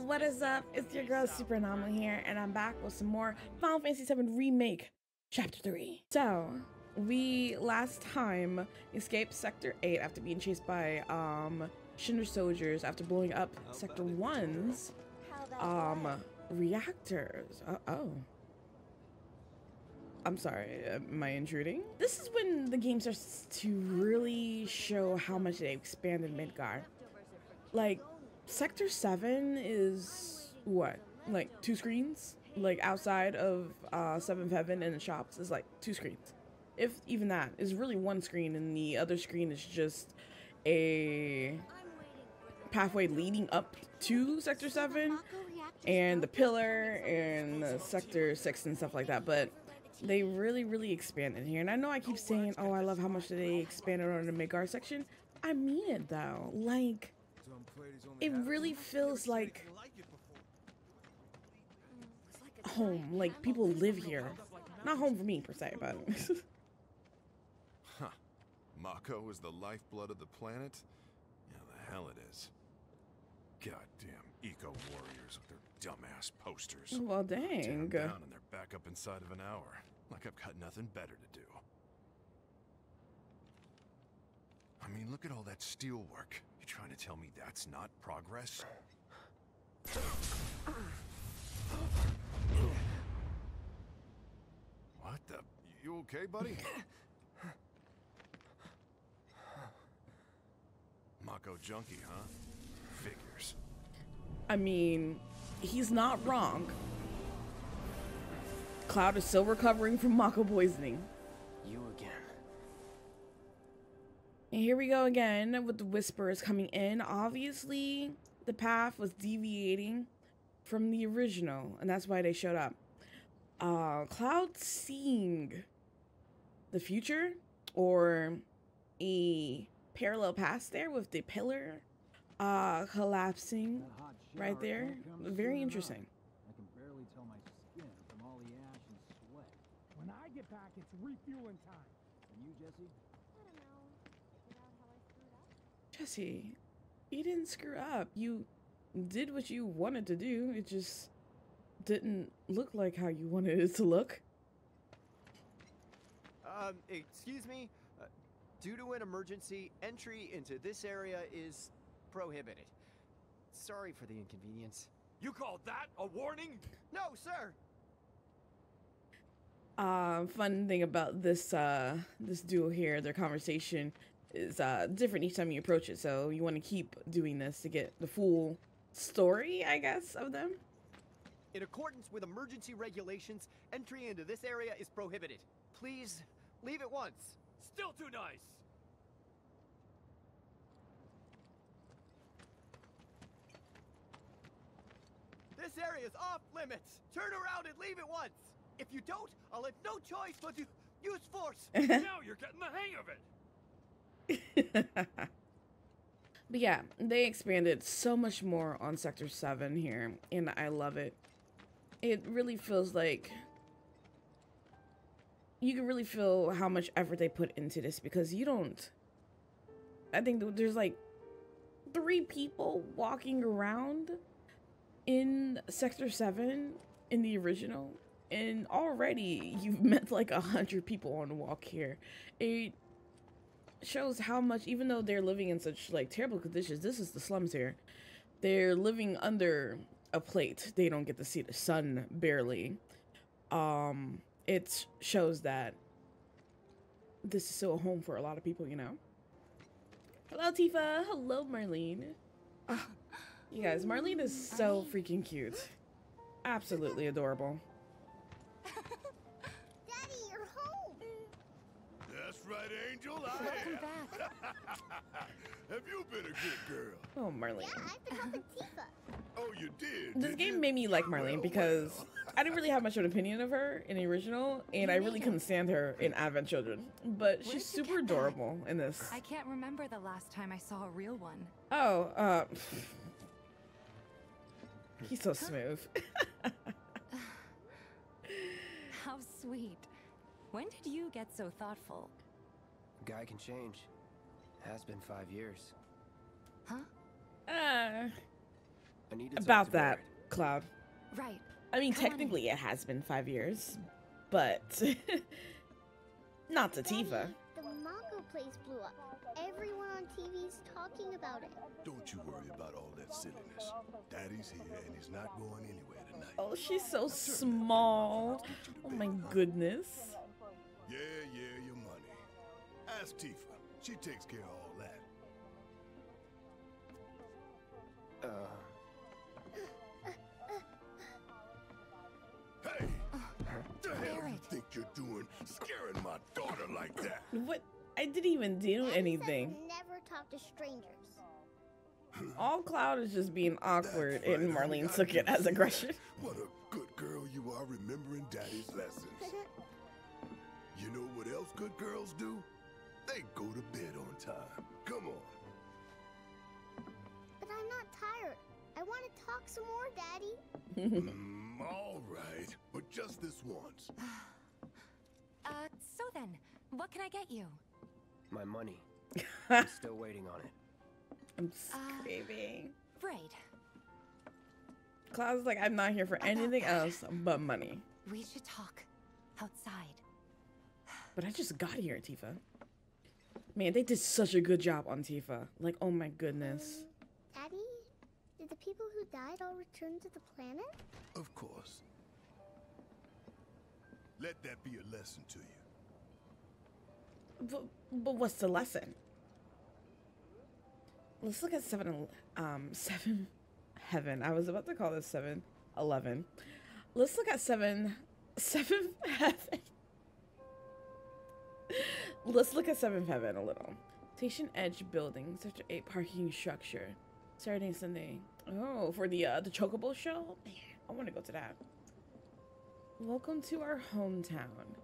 What is up? It's your girl SuperNamu here, and I'm back with some more Final Fantasy VII Remake Chapter 3. So, we last time escaped Sector 8 after being chased by Shinder soldiers after blowing up Sector 1's reactors. Oh. I'm sorry, am I intruding? This is when the game starts to really show how much they expanded Midgar. Like, Sector 7 is what? Like 2 screens? Like outside of 7th Heaven and the shops is like 2 screens. If even that is really 1 screen, and the other screen is just a pathway leading up to Sector 7 and the pillar and the Sector 6 and stuff like that. But they really expanded here. And I know I keep saying, oh, I love how much they expanded on the Midgar section. I mean it though. Like, it really feels like home. Like, people live here. Not home for me per se, but huh. Mako is the lifeblood of the planet? Yeah, the hell it is. Goddamn eco-warriors with their dumbass posters. well, dang. Tear 'em down and they're back up inside of an hour. Like I've got nothing better to do. I mean, look at all that steel work. You trying to tell me that's not progress? What the? You okay, buddy? Mako junkie, huh? Figures. I mean, he's not wrong. Cloud is still recovering from Mako poisoning. You again. And here we go again with the whispers coming in. Obviously, the path was deviating from the original, and that's why they showed up. Cloud seeing the future or a parallel path there with the pillar collapsing right there. Very interesting. I can barely tell my skin from all the ash and sweat. When I get back, it's refueling time. And you, Jesse? I don't know. Figured out how I screwed up. Jesse, you didn't screw up. You did what you wanted to do. It just didn't look like how you wanted it to look. Excuse me? Due to an emergency, entry into this area is prohibited. Sorry for the inconvenience. You call that a warning? No, sir! Fun thing about this this duo here, their conversation is different each time you approach it, so you want to keep doing this to get the full story, I guess, of them. In accordance with emergency regulations, entry into this area is prohibited. Please, leave at once. Still too nice. This area is off limits. Turn around and leave at once. If you don't, I'll have no choice but to use force. Now you're getting the hang of it. But yeah, they expanded so much more on Sector 7 here, and I love it. It really feels like you can really feel how much effort they put into this, because you don't... I think there's like 3 people walking around in Sector 7 in the original, and already you've met like 100 people on the walk here. It shows how much, even though they're living in such like terrible conditions, this is the slums here, they're living under a plate. They don't get to see the sun, barely. It shows that this is still a home for a lot of people, you know. Hello, Tifa. Hello, Marlene. You guys, Marlene is so freaking cute. Absolutely adorable. Daddy, you're home. That's right, Angel. Welcome back. Have you been a good girl? Oh, Marlene. Yeah, I've been helping Tifa. Oh, you did? This did game you? made me like Marlene Well, because well. I didn't really have much of an opinion of her in the original, and I really couldn't stand her in Advent Children. But Where'd she's you super get that? adorable in this. I can't remember the last time I saw a real one. Oh, he's so smooth. How sweet. When did you get so thoughtful? Guy can change. Has been 5 years. Huh? I need to talk About to that, Barrett. Cloud. Right. I mean, Come on in. technically it has been 5 years, but not to Tifa. Daddy, the Mako place blew up. Everyone on TV's talking about it. Don't you worry about all that silliness. Daddy's here and he's not going anywhere tonight. Oh, she's so small. Oh my goodness. Yeah, your money. Ask Tifa. She takes care of all that. Hey! What the hell you Barrett. think you're doing scaring my daughter like that? What? I didn't even do Daddy anything. says never talk to strangers. All Cloud is just being awkward, That's and right, Marlene I took it can as see aggression. that. What a good girl you are remembering Daddy's lessons. You know what else good girls do? They go to bed on time. Come on. But I'm not tired. I want to talk some more, Daddy. All right, but just this once. So then, what can I get you? My money. I'm still waiting on it. I'm screaming. Right. Cloud's like, I'm not here for anything else but money. We should talk outside. But I just got here, Tifa. Man, they did such a good job on Tifa. Like, oh my goodness. Daddy, did the people who died all return to the planet? Of course. Let that be a lesson to you. But what's the lesson? Let's look at 7 Heaven. I was about to call this 7-11. Let's look at 7 Heaven. Let's look at 7 Heaven a little. Station Edge building, Sector 8 parking structure. Saturday and Sunday. Oh, for the Chocobo show? Man, I want to go to that. Welcome to our hometown.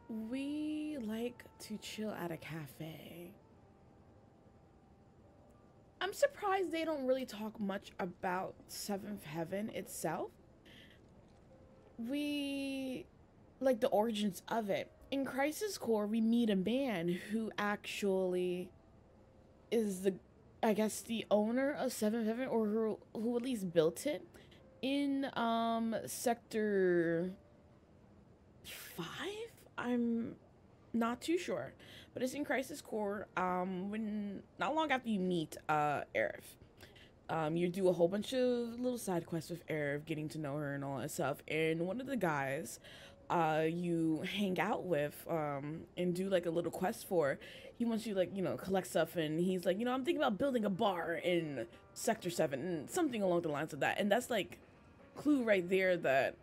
We like to chill at a cafe. I'm surprised they don't really talk much about 7th Heaven itself. We like the origins of it. In Crisis Core, we meet a man who actually is the, I guess, the owner of 7th Heaven, or who at least built it in Sector 5. I'm not too sure, but it's in Crisis Core. When not long after you meet Aerith, you do a whole bunch of little side quests with Aerith, getting to know her and all that stuff. And one of the guys you hang out with and do like a little quest for, he wants you to, like, you know, collect stuff, and he's like, you know, I'm thinking about building a bar in Sector 7 and something along the lines of that. And that's like clue right there that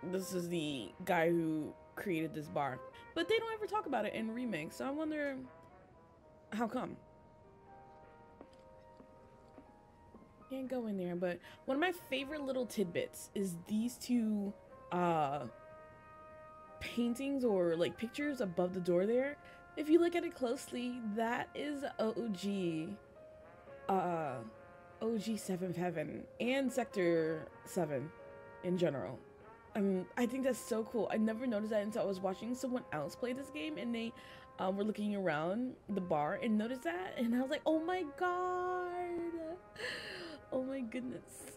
this is the guy who created this bar. But they don't ever talk about it in Remake, so I wonder how come. Can't go in there, but one of my favorite little tidbits is these two paintings or like pictures above the door there. If you look at it closely, that is OG 7th Heaven and Sector 7 in general. I think that's so cool. I never noticed that until I was watching someone else play this game, and they were looking around the bar and noticed that, and I was like, oh my god, oh my goodness.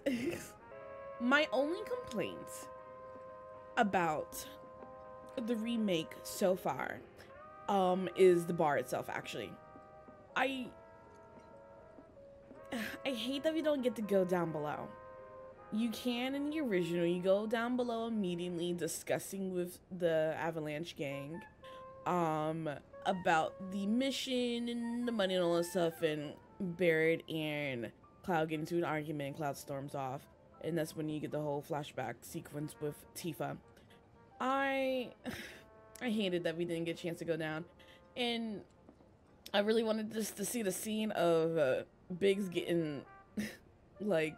My only complaint about the remake so far is the bar itself. Actually, I hate that we don't get to go down below. You can in the original. You go down below immediately, discussing with the Avalanche gang about the mission and the money and all that stuff, and Barrett and Cloud get into an argument, and Cloud storms off, and that's when you get the whole flashback sequence with Tifa. I hated that we didn't get a chance to go down, and I really wanted just to see the scene of Biggs getting like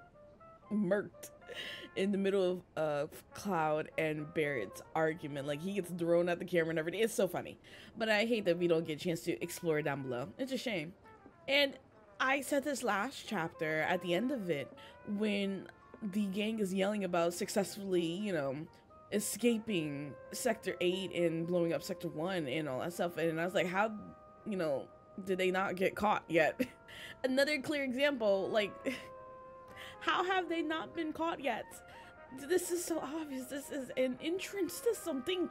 murked in the middle of Cloud and Barrett's argument. Like, he gets thrown at the camera and everything. It's so funny, but I hate that we don't get a chance to explore it down below. It's a shame. And I said this last chapter at the end of it, when the gang is yelling about successfully, you know, escaping Sector 8 and blowing up Sector 1 and all that stuff, and I was like, how, you know, did they not get caught yet? Another clear example, like, how have they not been caught yet? This is so obvious. This is an entrance to something.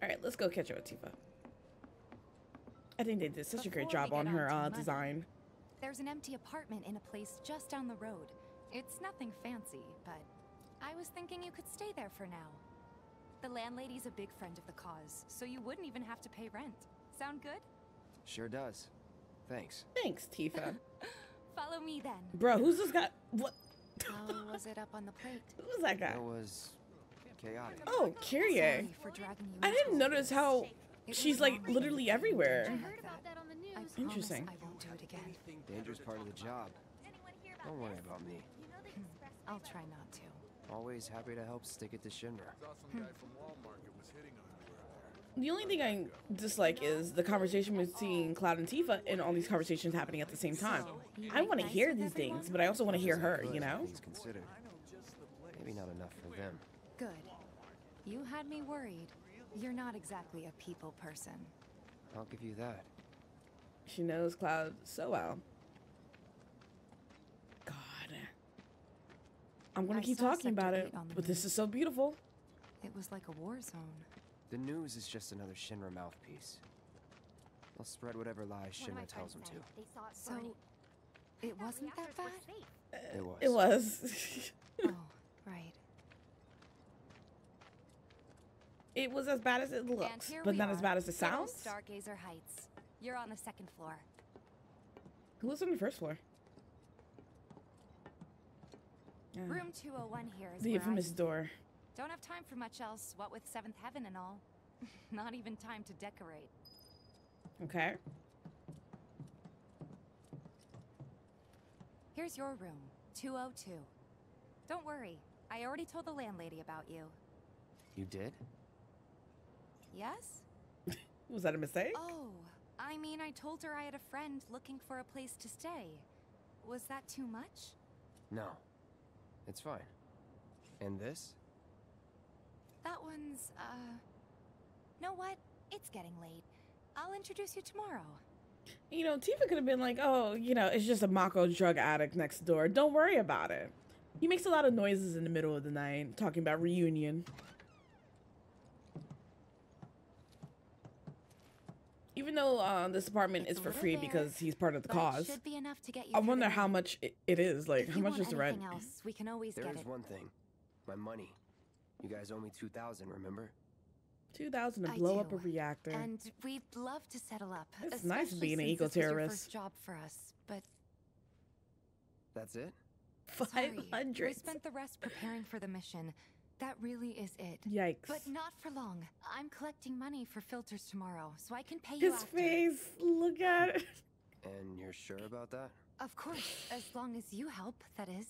Alright, let's go catch up with Tifa. I think they did such a great job on her design. There's an empty apartment in a place just down the road. It's nothing fancy, but I was thinking you could stay there for now. The landlady's a big friend of the cause, so you wouldn't even have to pay rent. Sound good? Sure does. Thanks. Thanks, Tifa. Follow me then. Bro, who's this guy? What? How was it up on the plate? Who's that guy? It was chaotic. Oh, Kyrie. Sorry for dragging you I into didn't all notice this. how It she's was like long literally since everywhere. I I heard heard about that on the I news. promise Interesting. I won't do it again. Danger's part of the job. Don't worry about me. I'll try not to. Always happy to help stick it to Shinra. The only thing I dislike is the conversation between Cloud and Tifa and all these conversations happening at the same time. I want to hear these things, but I also want to hear her, you know? Things considered. Maybe not enough for them. Good. You had me worried. You're not exactly a people person. I'll give you that. She knows Cloud so well. God. I'm going I to keep saw talking about Sector it, 8 on the but this news. is so beautiful. It was like a war zone. The news is just another Shinra mouthpiece. They'll spread whatever lies Shinra tells them to. They saw it So, burning. it wasn't that bad? It was. It was. Oh, right. It was as bad as it And looks, here but we not as are, bad as it good old sounds. Stargazer Heights. You're on the second floor. Who lives on the first floor? Room 201 here is The where infamous door. Don't have time for much else, what with Seventh Heaven and all. Not even time to decorate. Okay. Here's your room, 202. Don't worry, I already told the landlady about you. You did? Yes? Was that a mistake? Oh, I mean, I told her I had a friend looking for a place to stay. Was that too much? No. It's fine. And this? That one's, know what? It's getting late. I'll introduce you tomorrow. You know, Tifa could have been like, oh, you know, it's just a Mako drug addict next door. Don't worry about it. He makes a lot of noises in the middle of the night, talking about reunion. Even though this apartment It's is a for little free bare, because he's part of the But it cause. should be enough to get you I through wonder the how night. much it is. Like, If how you much want is the rent? anything else, we can always There get is it. one thing. My money. You guys owe me 2,000, remember? 2,000 to I blow up a do. reactor. And we'd love to settle up. It's nice especially being an since this was your eco-terrorist. first job for us, but That's it? sorry, we 500. spent the rest preparing for the mission. That really is it. Yikes. But not for long. I'm collecting money for filters tomorrow, so I can pay you His after. face. Look at it. And you're sure about that? Of course, as long as you help, that is.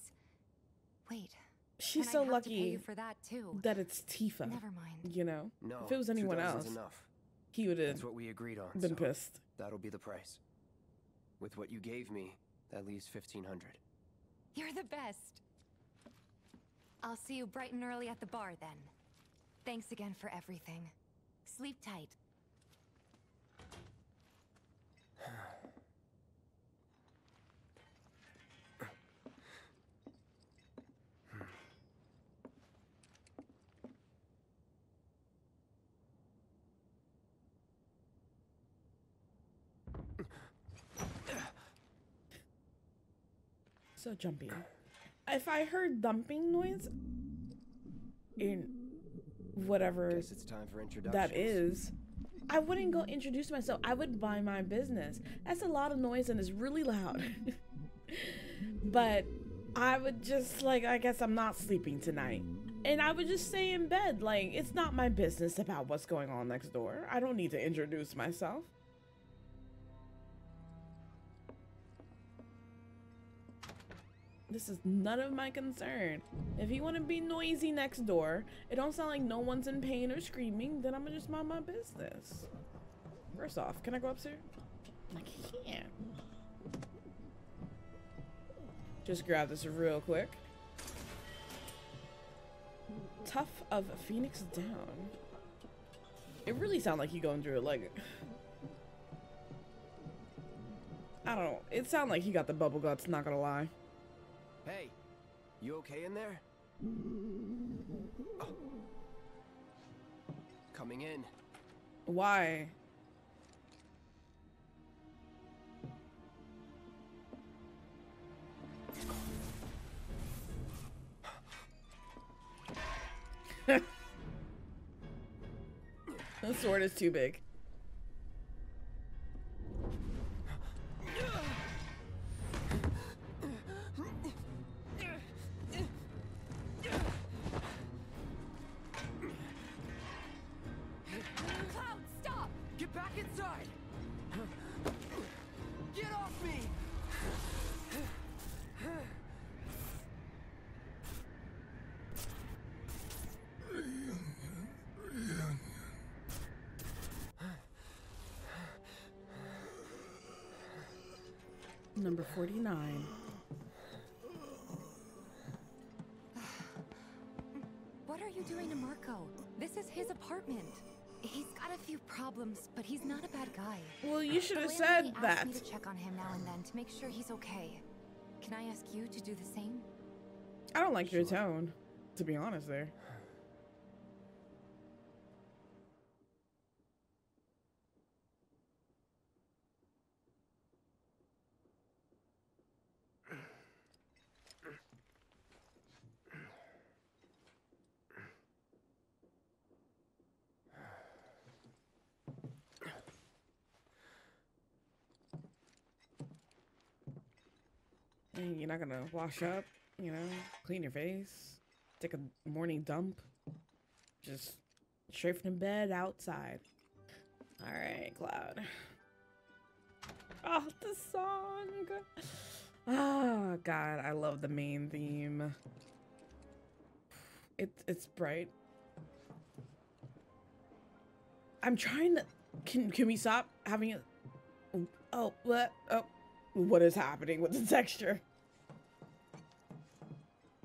Wait. She's and so I'd have to pay you lucky for that too. that it's Tifa. Never mind. You know? No. If it was anyone 2,000's else, enough. he would have That's what we agreed on. been so pissed. That'll be the price. With what you gave me, that leaves 1,500. You're the best. I'll see you bright and early at the bar then. Thanks again for everything. Sleep tight. So jumpy. If I heard dumping noise in whatever Guess it's time for introductions. that is, I wouldn't go introduce myself. I would buy my business. That's a lot of noise and it's really loud. But I would just like, I guess I'm not sleeping tonight. And I would just stay in bed. Like, it's not my business about what's going on next door. I don't need to introduce myself. This is none of my concern. If you want to be noisy next door, it don't sound like no one's in pain or screaming, then I'm gonna just mind my business. First off, can I go upstairs? I can't. Just grab this real quick. Tough of Phoenix Down. It really sounds like you going through it like... I don't know. It sounded like he got the bubble guts, not gonna lie. Hey, you okay in there? Oh. Coming in. Why? The sword is too big. Cloud, stop! Get back inside! Get off me! Number 49. What are you doing to Marco? This is his apartment. He's got a few problems, but he's not a bad guy. Well, you should have The said landlady that. asked me to check on him now and then to make sure he's okay. Can I ask you to do the same? I don't like your tone, to be honest there. And you're not gonna wash up, you know, clean your face, take a morning dump, just straight from the bed outside. All right, Cloud. Oh, the song. Oh God, I love the main theme. It's bright. I'm trying to. Can we stop having it? Oh, what? Oh, what is happening with the texture?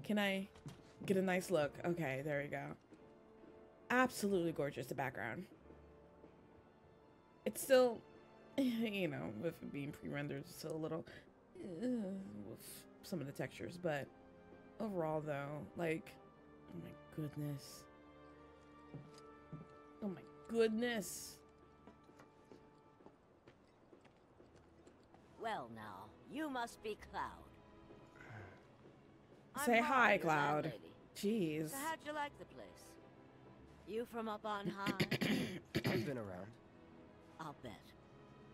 Can I get a nice look? Okay, there we go. Absolutely gorgeous, the background. It's still, you know, with it being pre-rendered, it's still a little with some of the textures, but overall though, like, oh my goodness. Oh my goodness. Well now, you must be Cloud. Say I'm hi, Molly, your Cloud. landlady. Jeez. So how'd you like the place? You from up on high? I've been around. I'll bet.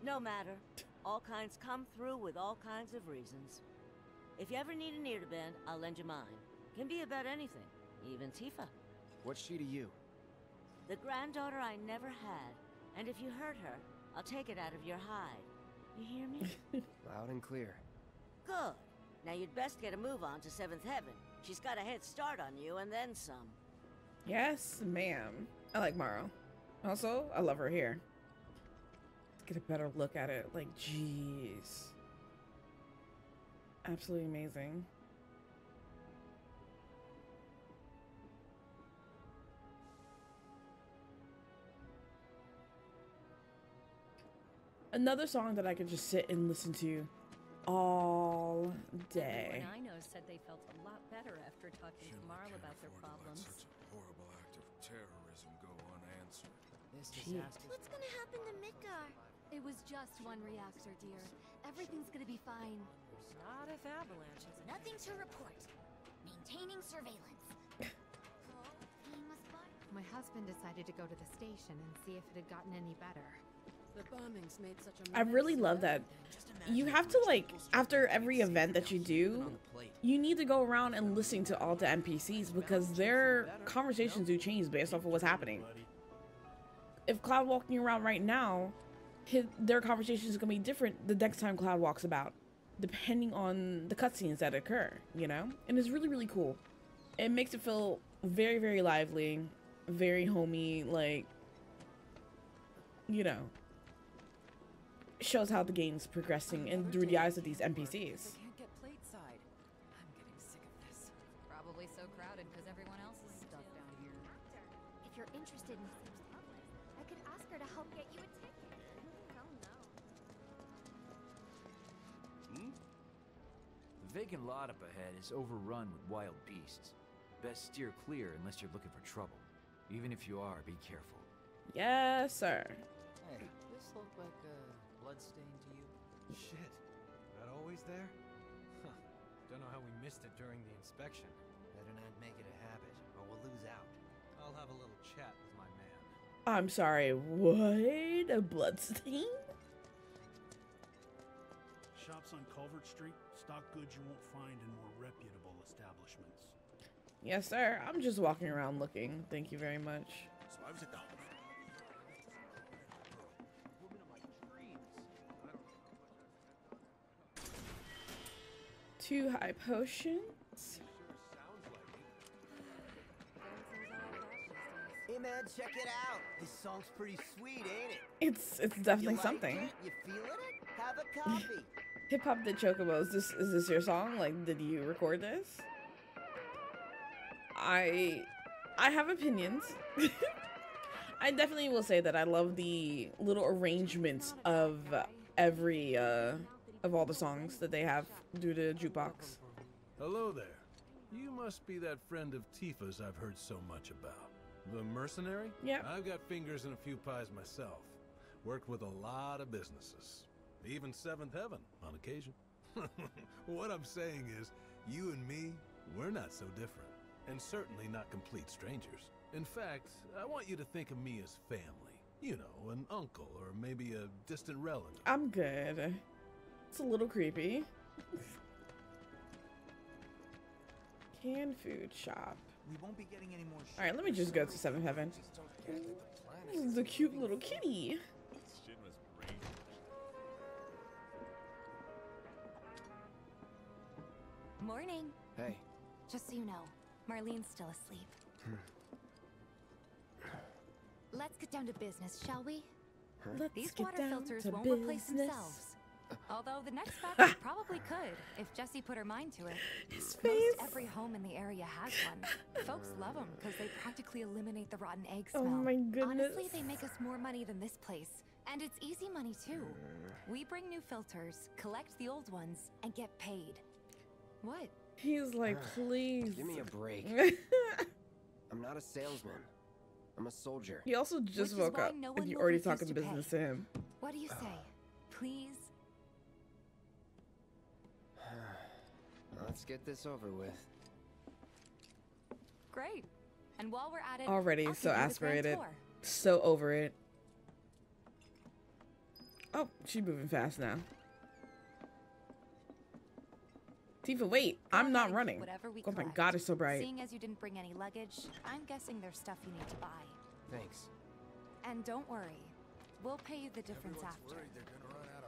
No matter. All kinds come through with all kinds of reasons. If you ever need an ear to bend, I'll lend you mine. Can be about anything, even Tifa. What's she to you? The granddaughter I never had. And if you hurt her, I'll take it out of your hide. You hear me? Loud and clear. Good. Now you'd best get a move on to 7th Heaven. She's got a head start on you and then some. Yes, ma'am. I like Morrow. Also, I love her hair. Let's get a better look at it. Like, jeez. Absolutely amazing. Another song that I could just sit and listen to all day. Everyone I know said they felt a lot better after talking to Marl about their problems. Such a horrible act of terrorism go unanswered. This Gee. disaster. What's gonna happen to Midgar? It was just one reactor, dear. Everything's gonna be fine. Not if Avalanche is Nothing to report. Maintaining surveillance. My husband decided to go to the station and see if it had gotten any better. The bombings made such a I really love that. You have to, like, after every event that you do, you need to go around and listen to all the NPCs because their conversations do change based off of what's happening. If Cloud walking around right now, their conversation is going to be different the next time Cloud walks about, depending on the cutscenes that occur, you know? And it's really, really cool. It makes it feel very, very lively, very homey, like, you know, shows how the game's progressing and through the eyes of these NPCs. They can't get plate side. I'm getting sick of this. Probably so crowded because everyone else is stuck down here. If you're interested in Sam's public, I could ask her to help get you a ticket. Oh no. The vacant lot up ahead is overrun with wild beasts. Best steer clear unless you're looking for trouble. Even if you are, be careful. Yes, sir. Hey, this look like a bloodstain to you? Shit. That always there? Huh. Don't know how we missed it during the inspection. Better not make it a habit, or we'll lose out. I'll have a little chat with my man. I'm sorry, what? A bloodstain? Shops on Culvert Street stock goods you won't find in more reputable establishments. Yes, sir. I'm just walking around looking. Thank you very much. So I was at the Two high potions. Hey man, check it out. This song's pretty sweet, ain't it? It's definitely You like something. it? You feeling it? Have a copy. Hip Hop the Chocobo. Is this your song? Like, did you record this? I have opinions. I definitely will say that I love the little arrangements of every of all the songs that they have due to jukebox. Hello there. You must be that friend of Tifa's I've heard so much about. The mercenary? Yeah. I've got fingers in a few pies myself. Worked with a lot of businesses. Even Seventh Heaven, on occasion. What I'm saying is, you and me, we're not so different. And certainly not complete strangers. In fact, I want you to think of me as family. You know, an uncle or maybe a distant relative. I'm good. It's a little creepy. Canned food shop. We won't be getting any more. All right, let me just go to Seventh Heaven. This is a cute little kitty. Morning. Hey. Just so you know, Marlene's still asleep. Let's get down to business, shall we? These water filters won't replace themselves. Although the next batch probably could, if Jessie put her mind to it. His Most face. every home in the area has one. Folks love them because they practically eliminate the rotten egg Oh smell. my goodness. Honestly, they make us more money than this place. And it's easy money too. We bring new filters, collect the old ones, and get paid. What? He's like, please. Give me a break. I'm not a salesman. I'm a soldier. He also just Which is woke why up no and one you're will already refuse talking to business pay. to him. What do you say? Please? Let's get this over with. Great. And while we're at it, Already I'll so give you the grand aspirated. tour. So over it. Oh, she's moving fast now. Tifa, wait. I'm not running. Whatever we Oh my collect. god, it's so bright. Seeing as you didn't bring any luggage, I'm guessing there's stuff you need to buy. Thanks. And don't worry, we'll pay you the difference after.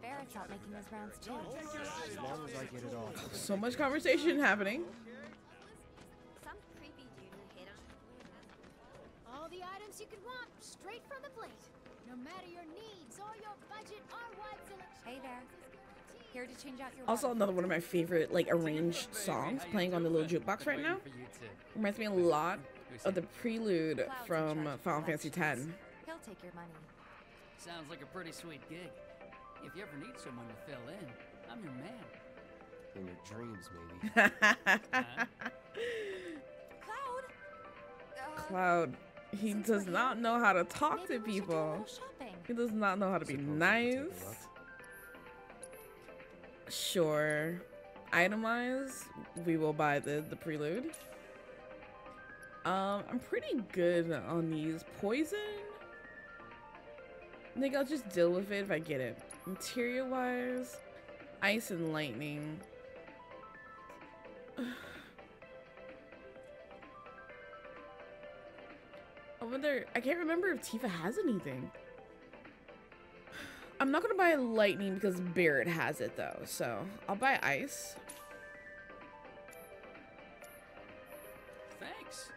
Barrett's out making his rounds too. As long as I get it all. So much conversation happening. Some creepy dude who hit on. All the items you could want, straight from the plate. No matter your needs or your budget, our wide selection. Hey there. Here to change out your Also, water another one of my favorite, like, arranged songs playing on the little jukebox right now. Reminds me a lot of the prelude from Final Fantasy X. He'll take your money. Sounds like a pretty sweet gig. If you ever need someone to fill in, I'm your man. In your dreams, maybe. Cloud, he does not know how to talk to people. He does not know how to be nice. Sure. Itemize, we will buy the prelude. I'm pretty good on these. Poison? I think I'll just deal with it if I get it. Material wise, ice and lightning. I wonder, I can't remember if Tifa has anything. I'm not gonna buy lightning because Barrett has it though, so I'll buy ice. Thanks.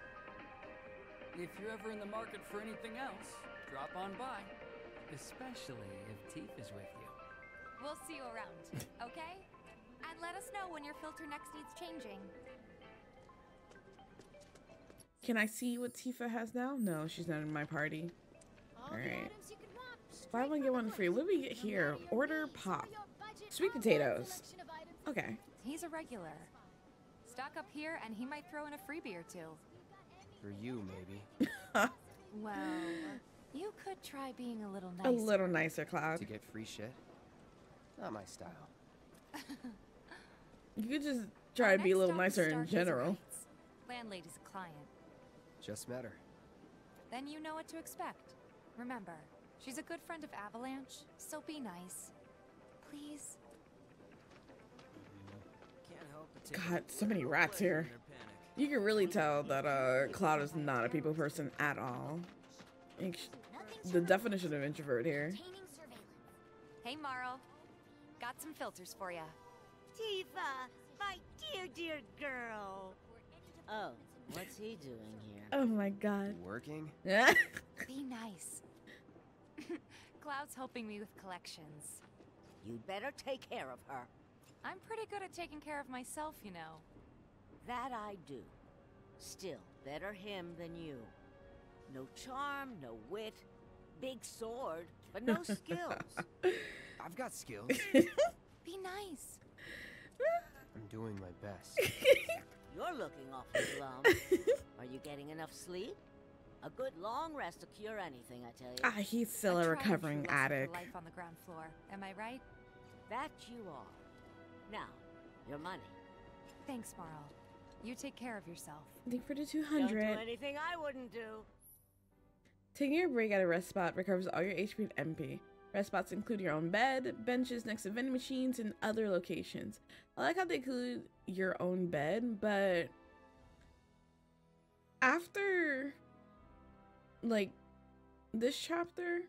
If you're ever in the market for anything else, drop on by. Especially if Teef is with you. We'll see you around, okay? And let us know when your filter next needs changing. Can I see what Tifa has now? No, she's not in my party. Alright. Buy one, get one free. What do we get here? Order pop. Sweet potatoes. Okay. He's a regular. Stock up here and he might throw in a freebie or two. For you, maybe. Well, you could try being a little A nicer. little nicer, Cloud. To get free shit? Not my style. You could just try to be a little nicer in general. Landlady's a client. Just met her. Then you know what to expect. Remember, she's a good friend of Avalanche, so be nice. Please. Can't help but take God, so many rats here. You can really tell that Cloud is not a people person at all. The definition of introvert here. Hey, Marl. Got some filters for ya. Tifa, my dear, dear girl. Oh, what's he doing here? Oh my God. Working? Yeah. Be nice. Cloud's helping me with collections. You'd better take care of her. I'm pretty good at taking care of myself, you know. That I do. Still, better him than you. No charm, no wit, big sword, but no skills. I've got skills. Be nice. I'm doing my best. You're looking awfully glum. Are you getting enough sleep? A good long rest to cure anything, I tell you. Ah, he's still a recovering addict. Life on the ground floor. Am I right? That you are. Now, your money. Thanks, Marl. You take care of yourself. Thank you for the Don't 200. do anything I wouldn't do. Taking your break at a rest spot recovers all your HP and MP. Rest spots include your own bed, benches next to vending machines, and other locations. I like how they include your own bed, but after like this chapter,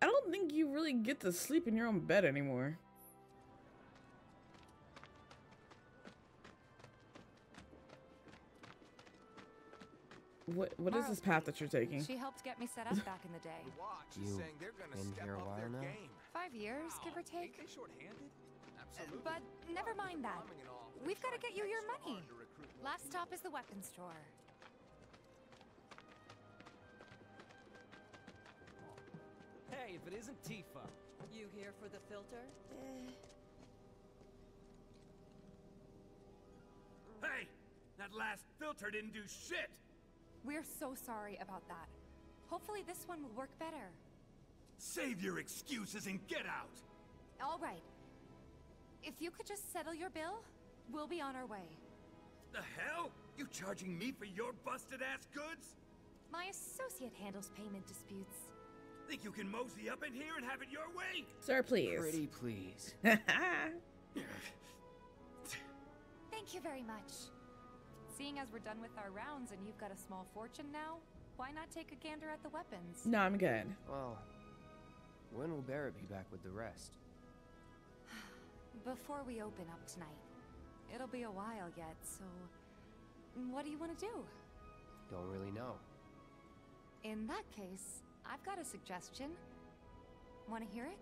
I don't think you really get to sleep in your own bed anymore. What is this path that you're taking? She helped get me set up back in the day. You been here a while now? 5 years, give or take. But never mind that. We've got to get you your money. Last stop is the weapons store. Hey, if it isn't Tifa. You here for the filter? Hey! That last filter didn't do shit! We're so sorry about that. Hopefully this one will work better. Save your excuses and get out! All right. If you could just settle your bill, we'll be on our way. The hell? You charging me for your busted-ass goods? My associate handles payment disputes. Think you can mosey up in here and have it your way? Sir, please. Pretty please. Thank you very much. Seeing as we're done with our rounds and you've got a small fortune now, why not take a gander at the weapons? No, I'm good. Well, when will Barrett be back with the rest? Before we open up tonight. It'll be a while yet, so what do you want to do? Don't really know. In that case, I've got a suggestion. Want to hear it?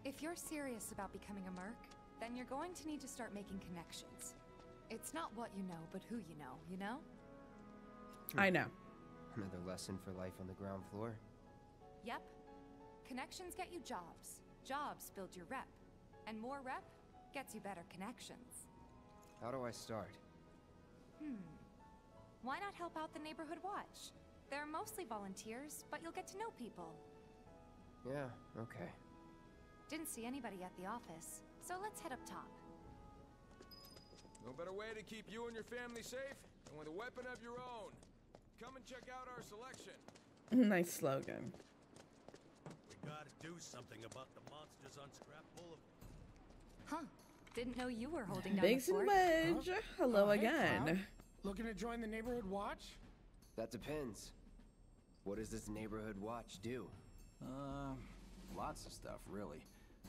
If you're serious about becoming a merc, then you're going to need to start making connections. It's not what you know, but who you know? I know. Another lesson for life on the ground floor? Yep. Connections get you jobs. Jobs build your rep. And more rep gets you better connections. How do I start? Why not help out the neighborhood watch? They're mostly volunteers, but you'll get to know people. Yeah, okay. Didn't see anybody at the office, so let's head up top. No better way to keep you and your family safe than with a weapon of your own. Come and check out our selection. Nice slogan. We gotta do something about the monsters on Scrap Boulevard. Huh. Didn't know you were holding down Biggs the and fort. Wedge. Hello Hey, again. Cloud. Looking to join the neighborhood watch? That depends. What does this neighborhood watch do? Lots of stuff, really.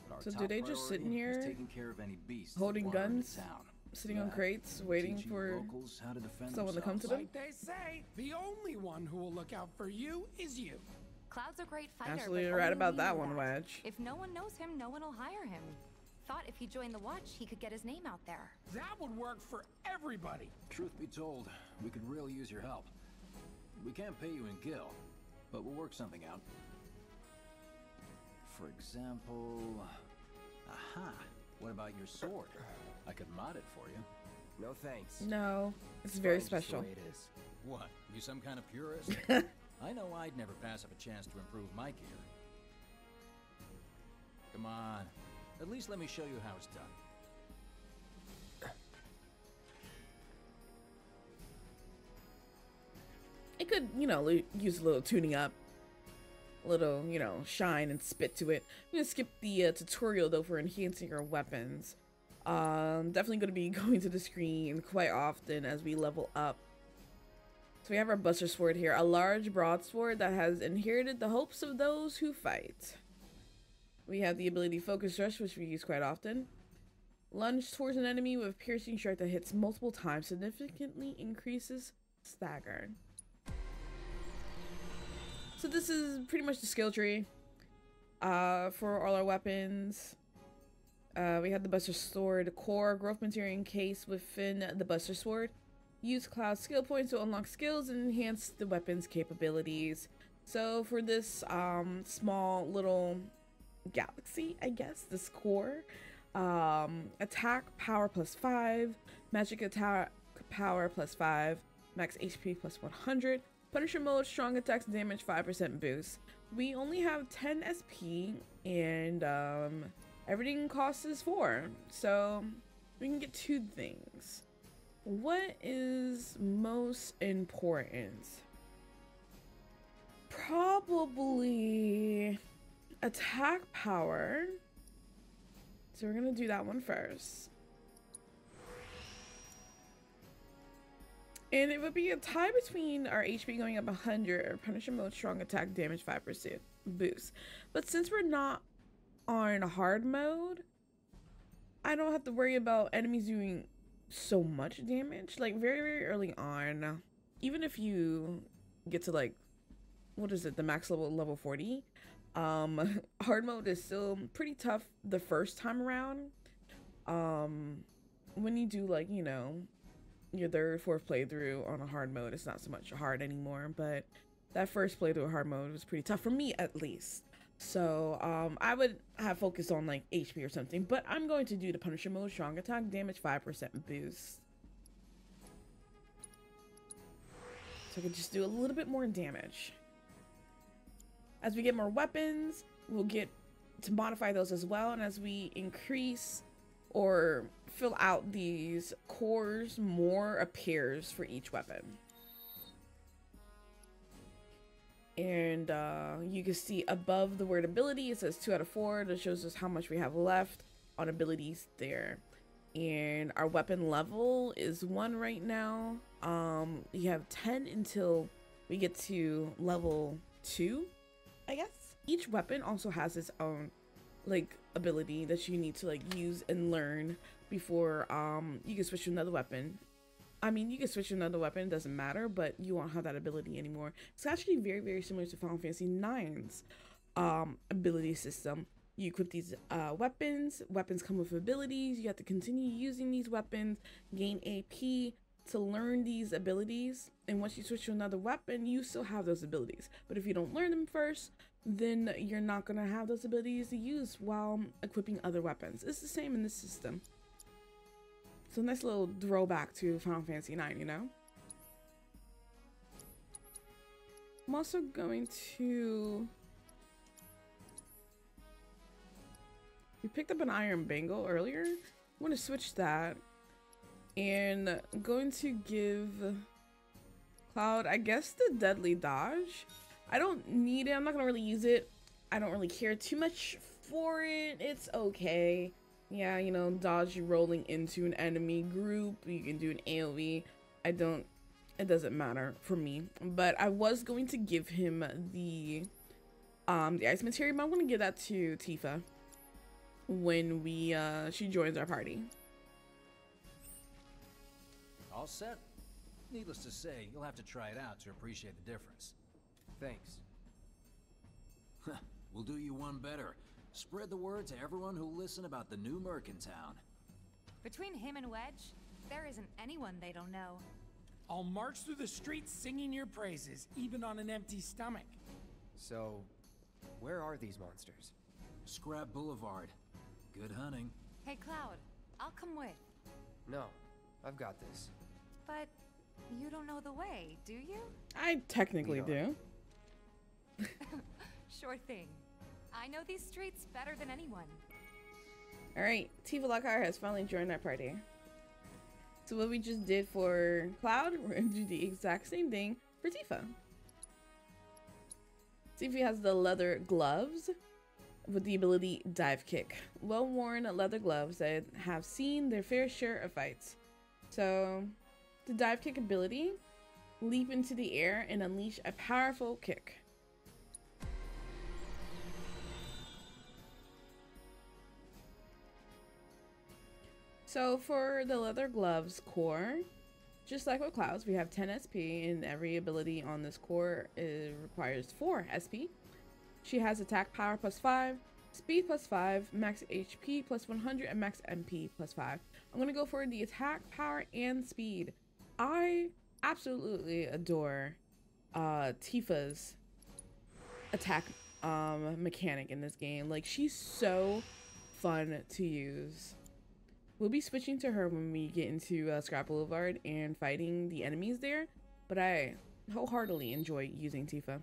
But our So do top they just sit in priority is here taking care of any beasts holding that wander into guns, town. sitting on That, crates, waiting teaching for locals how to defend someone to come to them? Like they say, the only one who will look out for you is you. Cloud's a great fighter. Absolutely but right only about we that know one, Wedge. If no one knows him, no one will hire him. Thought if he joined the watch, he could get his name out there. That would work for everybody. Truth be told, we could really use your help. We can't pay you in gil, but we'll work something out. For example... Aha! What about your sword? I could mod it for you. No thanks. No, it's very Fine just the special. way it is. What? You some kind of purist? I know I'd never pass up a chance to improve my gear. Come on. At least let me show you how it's done. It could, you know, use a little tuning up. A little, you know, shine and spit to it. I'm gonna skip the tutorial though for enhancing your weapons. Definitely gonna be going to the screen quite often as we level up. So we have our Buster Sword here, a large broadsword that has inherited the hopes of those who fight. We have the ability Focus Rush, which we use quite often. Lunge towards an enemy with piercing strike that hits multiple times, significantly increases stagger. So this is pretty much the skill tree for all our weapons. We have the Buster Sword core growth material case within the Buster Sword. Use Cloud skill points to unlock skills and enhance the weapon's capabilities. So for this small little galaxy, I guess, this core, attack power +5, magic attack power +5, max HP +100, Punisher mode, strong attacks damage 5% boost. We only have 10 SP and everything costs us 4, so we can get 2 things. What is most important? Probably attack power. So we're gonna do that one first. And it would be a tie between our HP going up 100 or Punisher mode, strong attack damage 5% boost. But since we're not on hard mode, I don't have to worry about enemies doing so much damage. Like very early on, even if you get to like, what is it, the max level 40, hard mode is still pretty tough the first time around. When you do, like, you know, your 3rd, 4th playthrough on a hard mode, it's not so much hard anymore, but that first playthrough of hard mode was pretty tough for me, at least. So I would have focused on like HP or something, but I'm going to do the Punisher mode, strong attack damage 5% boost, so I could just do a little bit more damage. As we get more weapons, we'll get to modify those as well, and as we increase or fill out these cores, more appears for each weapon. And you can see above the word ability, it says 2 out of 4. That shows us how much we have left on abilities there. And our weapon level is 1 right now. We have 10 until we get to level 2, I guess. Each weapon also has its own like ability that you need to like use and learn before you can switch to another weapon. I mean, you can switch to another weapon, it doesn't matter, but you won't have that ability anymore. It's actually very similar to Final Fantasy IX's ability system. You equip these weapons come with abilities, you have to continue using these weapons, gain AP to learn these abilities, and once you switch to another weapon, you still have those abilities. But if you don't learn them first, then you're not gonna have those abilities to use while equipping other weapons. It's the same in this system. So nice little throwback to Final Fantasy IX, you know? I'm also going to... We picked up an iron bangle earlier. I'm going to switch that. And I'm going to give Cloud, I guess, the deadly dodge. I don't need it. I'm not going to really use it. I don't really care too much for it. It's okay. Yeah, you know, dodge rolling into an enemy group. You can do an AoE. It doesn't matter for me. But I was going to give him the ice material, but I'm going to give that to Tifa when she joins our party. All set. Needless to say, you'll have to try it out to appreciate the difference. Thanks. We'll do you one better. Spread the word to everyone who'll listen about the new merc in town. Between him and Wedge, there isn't anyone they don't know. I'll march through the streets singing your praises, even on an empty stomach. So, where are these monsters? Scrap Boulevard. Good hunting. Hey, Cloud, I'll come with. No, I've got this. But you don't know the way, do you? I technically do. Sure thing. I know these streets better than anyone. Alright, Tifa Lockhart has finally joined our party. So what we just did for Cloud, we're going to do the exact same thing for Tifa. Tifa has the leather gloves with the ability Dive Kick. Well-worn leather gloves that have seen their fair share of fights. So, the Dive Kick ability, leap into the air and unleash a powerful kick. So for the leather gloves core, just like with Clouds, we have 10 SP, and every ability on this core requires 4 SP. She has attack power +5, speed +5, max HP +100, and max MP +5. I'm gonna go for the attack power and speed. I absolutely adore Tifa's attack mechanic in this game. Like, she's so fun to use. We'll be switching to her when we get into Scrap Boulevard and fighting the enemies there, but I wholeheartedly enjoy using Tifa.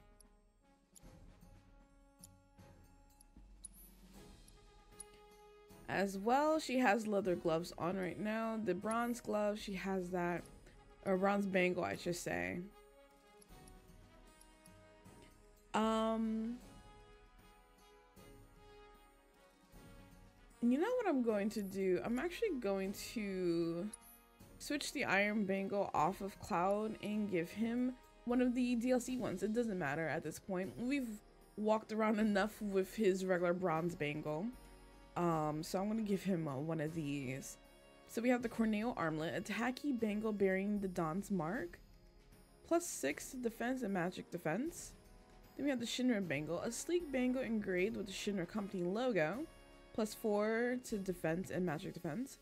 As well, she has leather gloves on right now. The bronze gloves, she has that, or bronze bangle, I should say. You know what I'm going to do? I'm actually going to switch the iron bangle off of Cloud and give him one of the DLC ones. It doesn't matter at this point. We've walked around enough with his regular bronze bangle. So I'm going to give him one of these. So we have the Corneo armlet, a tacky bangle bearing the Dawn's mark, +6 to defense and magic defense. Then we have the Shinra bangle, a sleek bangle engraved with the Shinra company logo, +4 to defense and magic defense.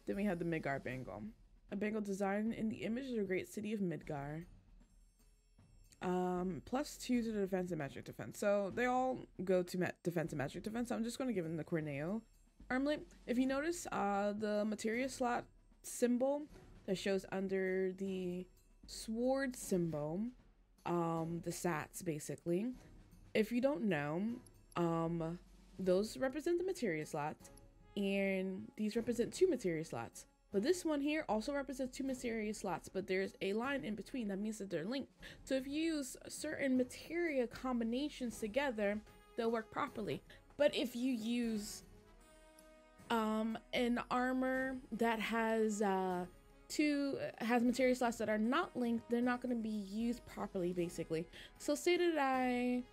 Then we have the Midgar bangle, a bangle designed in the image of the great city of Midgar. +2 to the defense and magic defense. So they all go to defense and magic defense. So I'm just going to give him the Corneo armlet. If you notice, the materia slot symbol that shows under the sword symbol, the sats basically. If you don't know, those represent the materia slots, and these represent 2 materia slots. But this one here also represents 2 materia slots, but there's a line in between that means that they're linked. So if you use certain materia combinations together, they'll work properly. But if you use an armor that has materia slots that are not linked, they're not going to be used properly basically. So say that I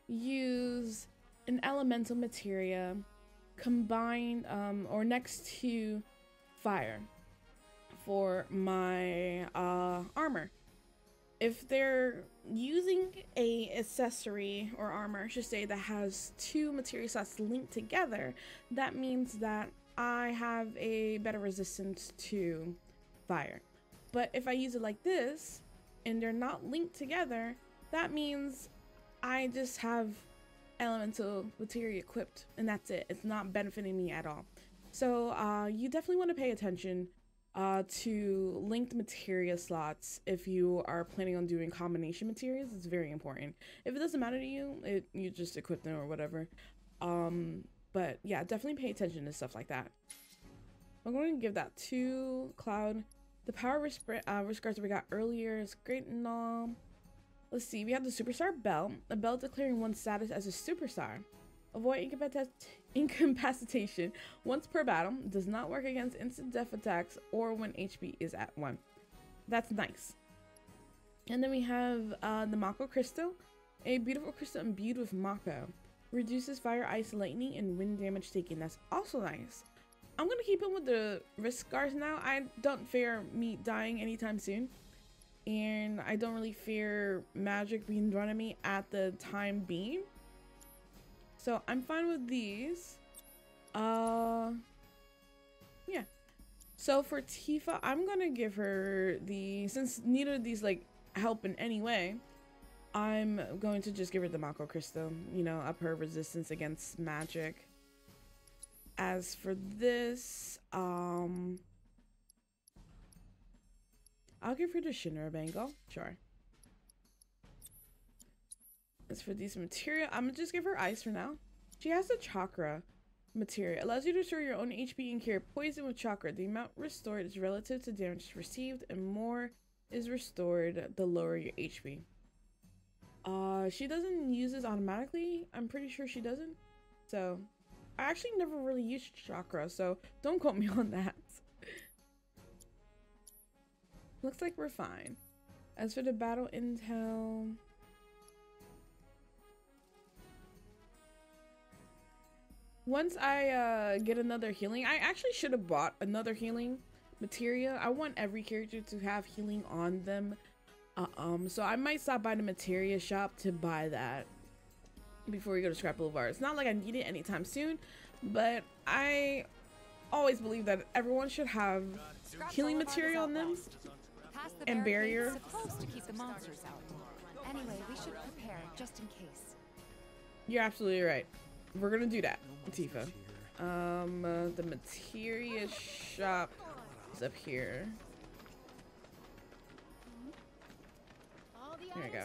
use an elemental materia combined or next to fire for my armor. If they're using a accessory or armor, I should say, that has 2 materia slots linked together, that means that I have a better resistance to fire. But if I use it like this and they're not linked together, that means I just have elemental materia equipped, and that's it. It's not benefiting me at all. So you definitely want to pay attention to linked materia slots if you are planning on doing combination materials. It's very important. If it doesn't matter to you, you just equip them or whatever. But yeah, definitely pay attention to stuff like that. I'm going to give that to Cloud. The power wrist guards that we got earlier is great and all. Let's see, we have the Superstar Belt, a belt declaring one's status as a Superstar. Avoid incapacitation once per battle, does not work against instant death attacks or when HP is at 1. That's nice. And then we have the Mako Crystal, a beautiful crystal imbued with Mako. Reduces fire, ice, lightning, and wind damage taken. That's also nice. I'm going to keep him with the wrist guards now. I don't fear me dying anytime soon. And I don't really fear magic being thrown at me at the time being. So I'm fine with these. Yeah. So for Tifa, I'm gonna give her the, since neither of these like help in any way, I'm going to just give her the Mako Crystal, you know, up her resistance against magic. As for this, I'll give her the Shinra Bangle. Sure. As for these material, I'm gonna just give her ice for now. She has a chakra material. Allows you to restore your own HP and cure poison with chakra. The amount restored is relative to damage received, and more is restored the lower your HP. She doesn't use this automatically. I'm pretty sure she doesn't. So, I actually never really used chakra, so don't quote me on that. Looks like we're fine. As for the battle intel, once I get another healing, I actually should have bought another healing materia. I want every character to have healing on them. So I might stop by the materia shop to buy that before we go to Scrap Boulevard. It's not like I need it anytime soon, but I always believe that everyone should have healing material on them and barrier. Supposed to keep the monsters out. Anyway, we should prepare just in case. You're absolutely right. We're gonna do that, Tifa. The materia shop is up here. Here we go.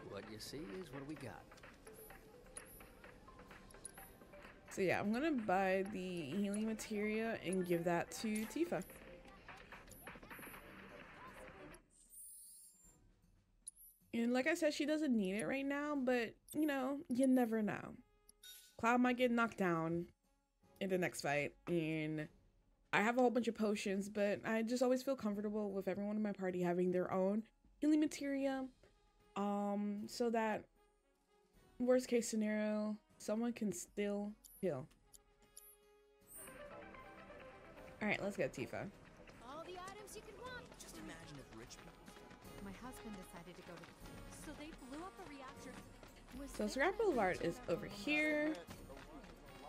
What you see is what we got. So yeah, I'm gonna buy the healing materia and give that to Tifa. And like I said, she doesn't need it right now, but you know, you never know. Cloud might get knocked down in the next fight, and I have a whole bunch of potions, but I just always feel comfortable with everyone in my party having their own healing materia, so that worst case scenario, someone can still heal. All right, let's get Tifa. All the items you could want. Just imagine if rich people. My husband decided to go to. So they blew up a reactor. So Scrap Boulevard is over here.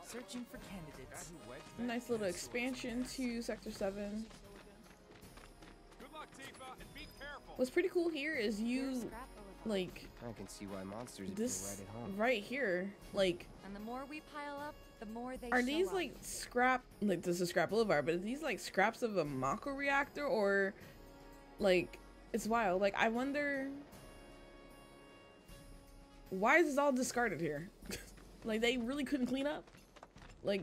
Searching for candidates. Nice little expansion to Sector 7. Good luck, Tifa, and be careful. What's pretty cool here is you, like, I can see why monsters would this feel right at home. right here, like, And the more we pile up, the more they are show these up. like scrap, like this is Scrap Boulevard, but are these like scraps of a Mako reactor, or like, it's wild. Like, I wonder, why is this all discarded here? Like, they really couldn't clean up? Like,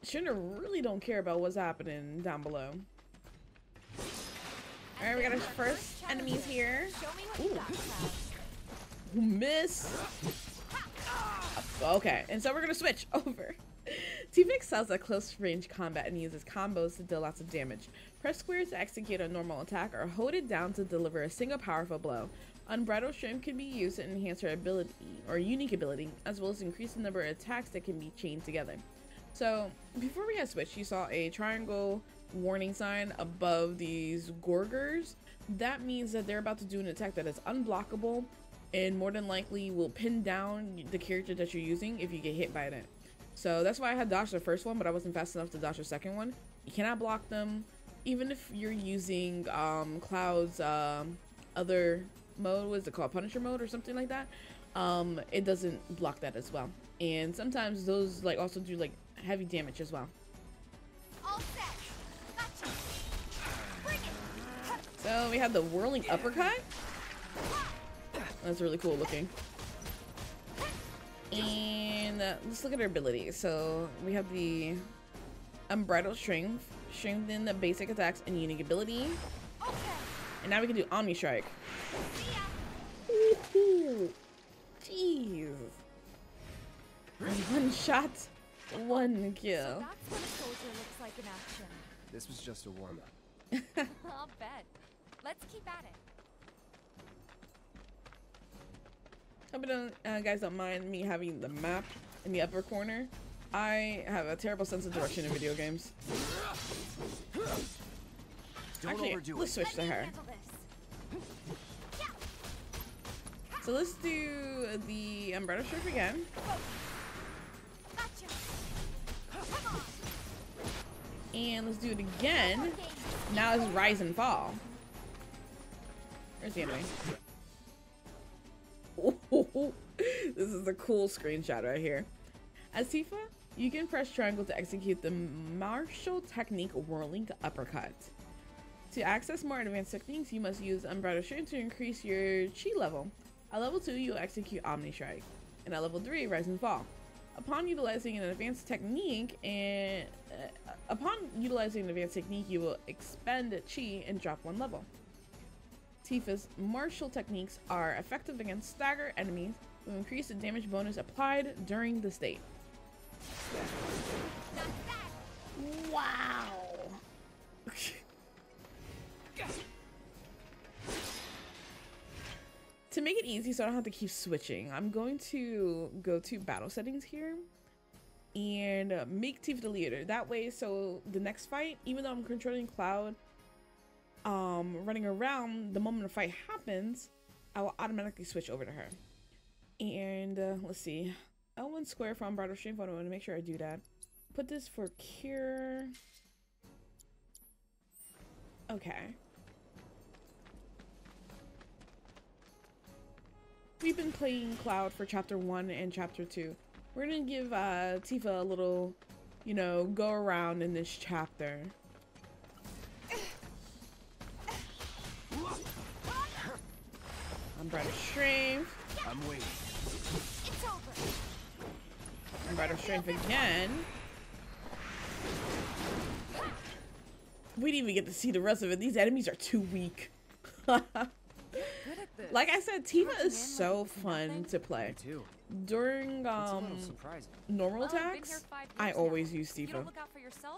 Shinra really don't care about what's happening down below. Alright, we got our first enemies here. Ooh. Miss. Okay, and so we're gonna switch over. Tifa excels at close range combat and uses combos to deal lots of damage. Press square to execute a normal attack, or hold it down to deliver a single powerful blow. Unbridled Strength can be used to enhance her ability, or unique ability, as well as increase the number of attacks that can be chained together. So, before we had switched, you saw a triangle warning sign above these Gorgers. That means that they're about to do an attack that is unblockable and more than likely will pin down the character that you're using if you get hit by it. So that's why I had dodged the first one, but I wasn't fast enough to dodge the second one. You cannot block them, even if you're using Cloud's other mode. What is it called? Punisher mode or something like that. It doesn't block that as well. And sometimes those like also do like heavy damage as well. All set. Gotcha. Bring it. So we have the whirling uppercut. That's really cool looking. And let's look at our abilities. So we have the Unbridled Strength, strengthen the basic attacks and unique ability. Okay. And now we can do Omni Strike. Jeez. One shot, one kill. So that's what a soldier looks like in action. This was just a warm-up. I'll bet. Let's keep at it. Hope you guys don't mind me having the map in the upper corner. I have a terrible sense of direction in video games. Actually, let's switch to her. So let's do the Umbrella Strip again. And let's do it again. Now it's Rise and Fall. Where's the enemy? Ooh, this is a cool screenshot right here. As Tifa, you can press triangle to execute the martial technique whirling uppercut. To access more advanced techniques, you must use Unbridled Strength to increase your chi level. At level 2, you'll execute Omni Strike, and at level 3, Rise and Fall. Upon utilizing an advanced technique, you will expend chi and drop 1 level. Tifa's martial techniques are effective against stagger enemies who increase the damage bonus applied during the state. Wow. To make it easy so I don't have to keep switching, I'm going to go to battle settings here and make Tifa the leader. That way, so the next fight, even though I'm controlling Cloud running around, the moment a fight happens, I will automatically switch over to her. And let's see, L1 square for Unbridled Strength. I want to make sure I do that. Put this for Cure. Okay. We've been playing Cloud for chapter 1 and chapter 2. We're gonna give Tifa a little, you know, go around in this chapter. Unbridled Strength. I'm waiting. It's over. Unbridled Strength again. We didn't even get to see the rest of it. These enemies are too weak. Like I said, Tifa is so fun to play. During normal attacks, I always use Tifa.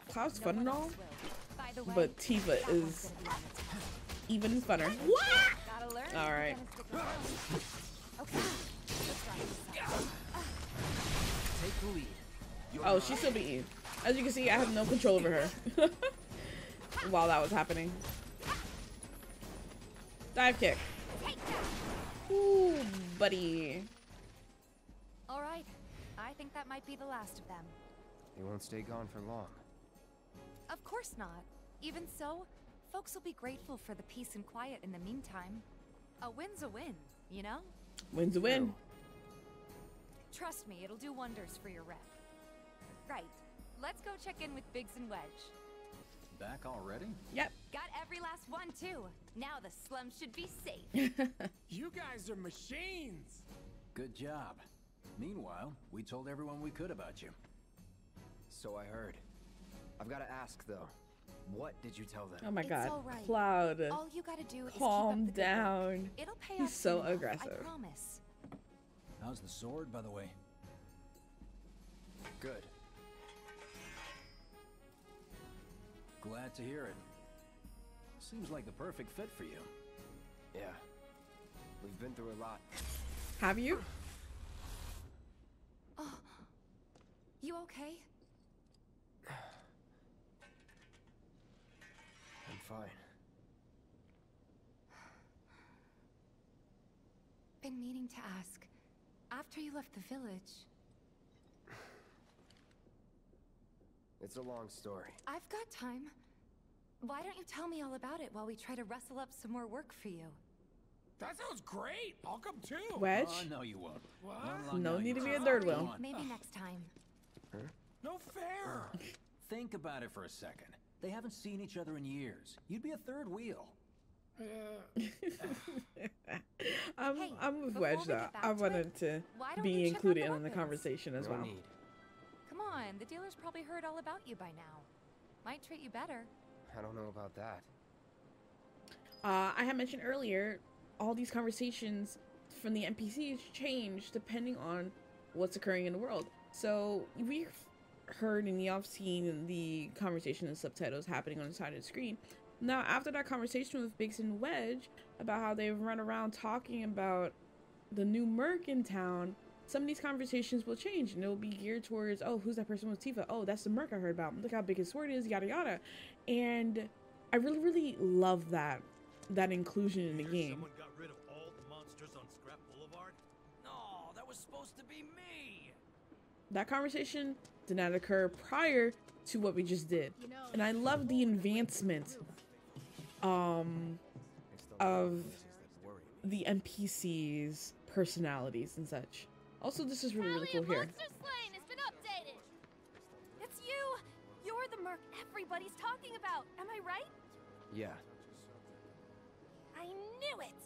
Cloud's fun and all, but Tifa is even funner. What? All right. Take the lead. Oh, she's still beating. As you can see, I have no control over her while that was happening. Dive kick. Ooh, buddy. All right. I think that might be the last of them. They won't stay gone for long. Of course not. Even so, folks will be grateful for the peace and quiet in the meantime. A win's a win, you know? Win's a win. Trust me, it'll do wonders for your rep. Right. Let's go check in with Biggs and Wedge. Back already? Yep. Got every last one, too. Now the slums should be safe. You guys are machines! Good job. Meanwhile, we told everyone we could about you. So I heard. I've got to ask, though. What did you tell them? Oh my god. All right. Cloud. All you gotta do is calm keep up the down. good work. It'll pay He's off so soon enough, aggressive. I promise. How's the sword, by the way? Good. Glad to hear it. Seems like the perfect fit for you. Yeah. We've been through a lot. Have you? Oh. You okay? I'm fine. Been meaning to ask. After you left the village... It's a long story. I've got time. Why don't you tell me all about it while we try to rustle up some more work for you? That sounds great! I'll come too! Wedge? Oh, no, you won't. What? No need to be a third wheel. Maybe next time. Huh? No fair! Think about it for a second. They haven't seen each other in years. You'd be a third wheel. I'm with Wedge though. I wanted to be included in the conversation as well. Come on, the dealer's probably heard all about you by now. Might treat you better. I don't know about that. I had mentioned earlier, all these conversations from the NPCs change depending on what's occurring in the world. So we've heard and y'all have seen the conversation and subtitles happening on the side of the screen. Now, after that conversation with Biggs and Wedge about how they've run around talking about the new merc in town, some of these conversations will change and it'll be geared towards, oh, who's that person with Tifa? Oh, that's the merc I heard about. Look how big his sword is, yada yada. And I really, really love that inclusion in the game. Someone got rid of all the monsters on Scrap Boulevard? No, that was supposed to be me. That conversation did not occur prior to what we just did. And I love the advancement of the NPCs' personalities and such. Also, this is really, really cool here. Monster Slain has been updated. It's you! You're the merc everybody's talking about, am I right? Yeah, I knew it!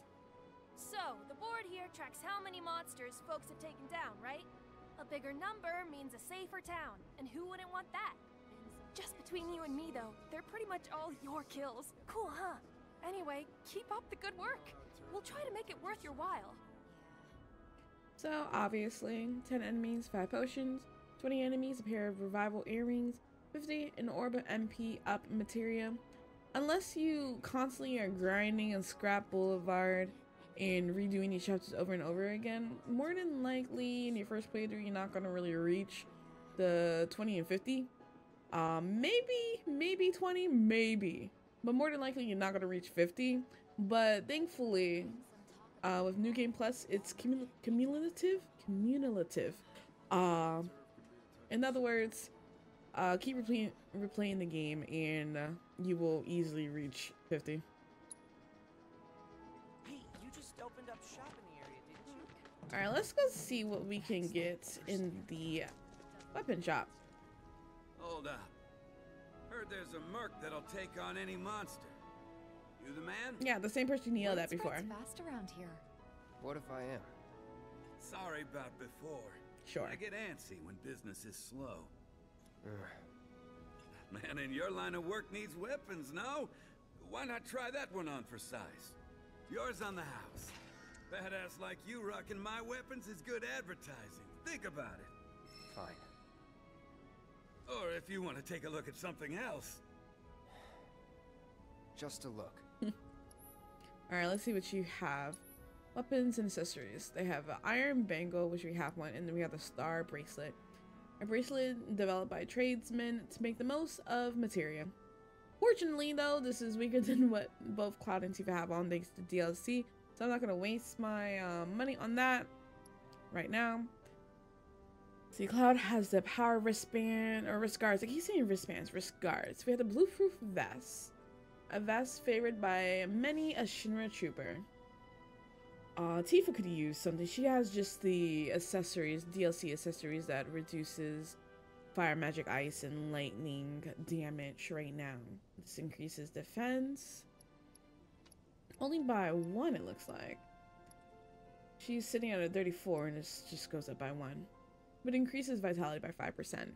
So, the board here tracks how many monsters folks have taken down, right? A bigger number means a safer town, and who wouldn't want that? Just between you and me, though, they're pretty much all your kills. Cool, huh? Anyway, keep up the good work. We'll try to make it worth your while. So, obviously, 10 enemies, 5 potions, 20 enemies, a pair of revival earrings, 50 an orb of MP up materia. Unless you constantly are grinding on Scrap Boulevard and redoing these chapters over and over again, more than likely in your first playthrough you're not going to really reach the 20 and 50. Maybe 20, maybe. But more than likely you're not going to reach 50. But thankfully, with New Game Plus, it's cumulative. In other words, keep replaying the game and you will easily reach 50. Hey, you just opened up shop in the area, didn't you? Alright, let's go see what we can get in the weapon shop. Hold up. Heard there's a merc that'll take on any monster. You the man? Yeah, the same person you yelled at before. Fast around here. What if I am? Sorry about before. Sure. I get antsy when business is slow. Man in your line of work needs weapons, no? Why not try that one on for size? Yours on the house. Badass like you rocking my weapons is good advertising. Think about it. Fine. Or if you want to take a look at something else. Just a look. Alright, let's see what you have. Weapons and accessories. They have an iron bangle, which we have one, and then we have the star bracelet. A bracelet developed by tradesmen to make the most of materia. Fortunately, though, this is weaker than what both Cloud and Tifa have on thanks to DLC, so I'm not going to waste my money on that right now. See, Cloud has the power wristband, or wrist guards. I keep saying wristbands, wrist guards. We have the blueproof vest. A vest favored by many a Shinra trooper. Tifa could use something. She has just the accessories, DLC accessories that reduces fire, magic, ice, and lightning damage right now. This increases defense. Only by 1, it looks like. She's sitting at a 34 and this just goes up by 1. But increases vitality by 5%.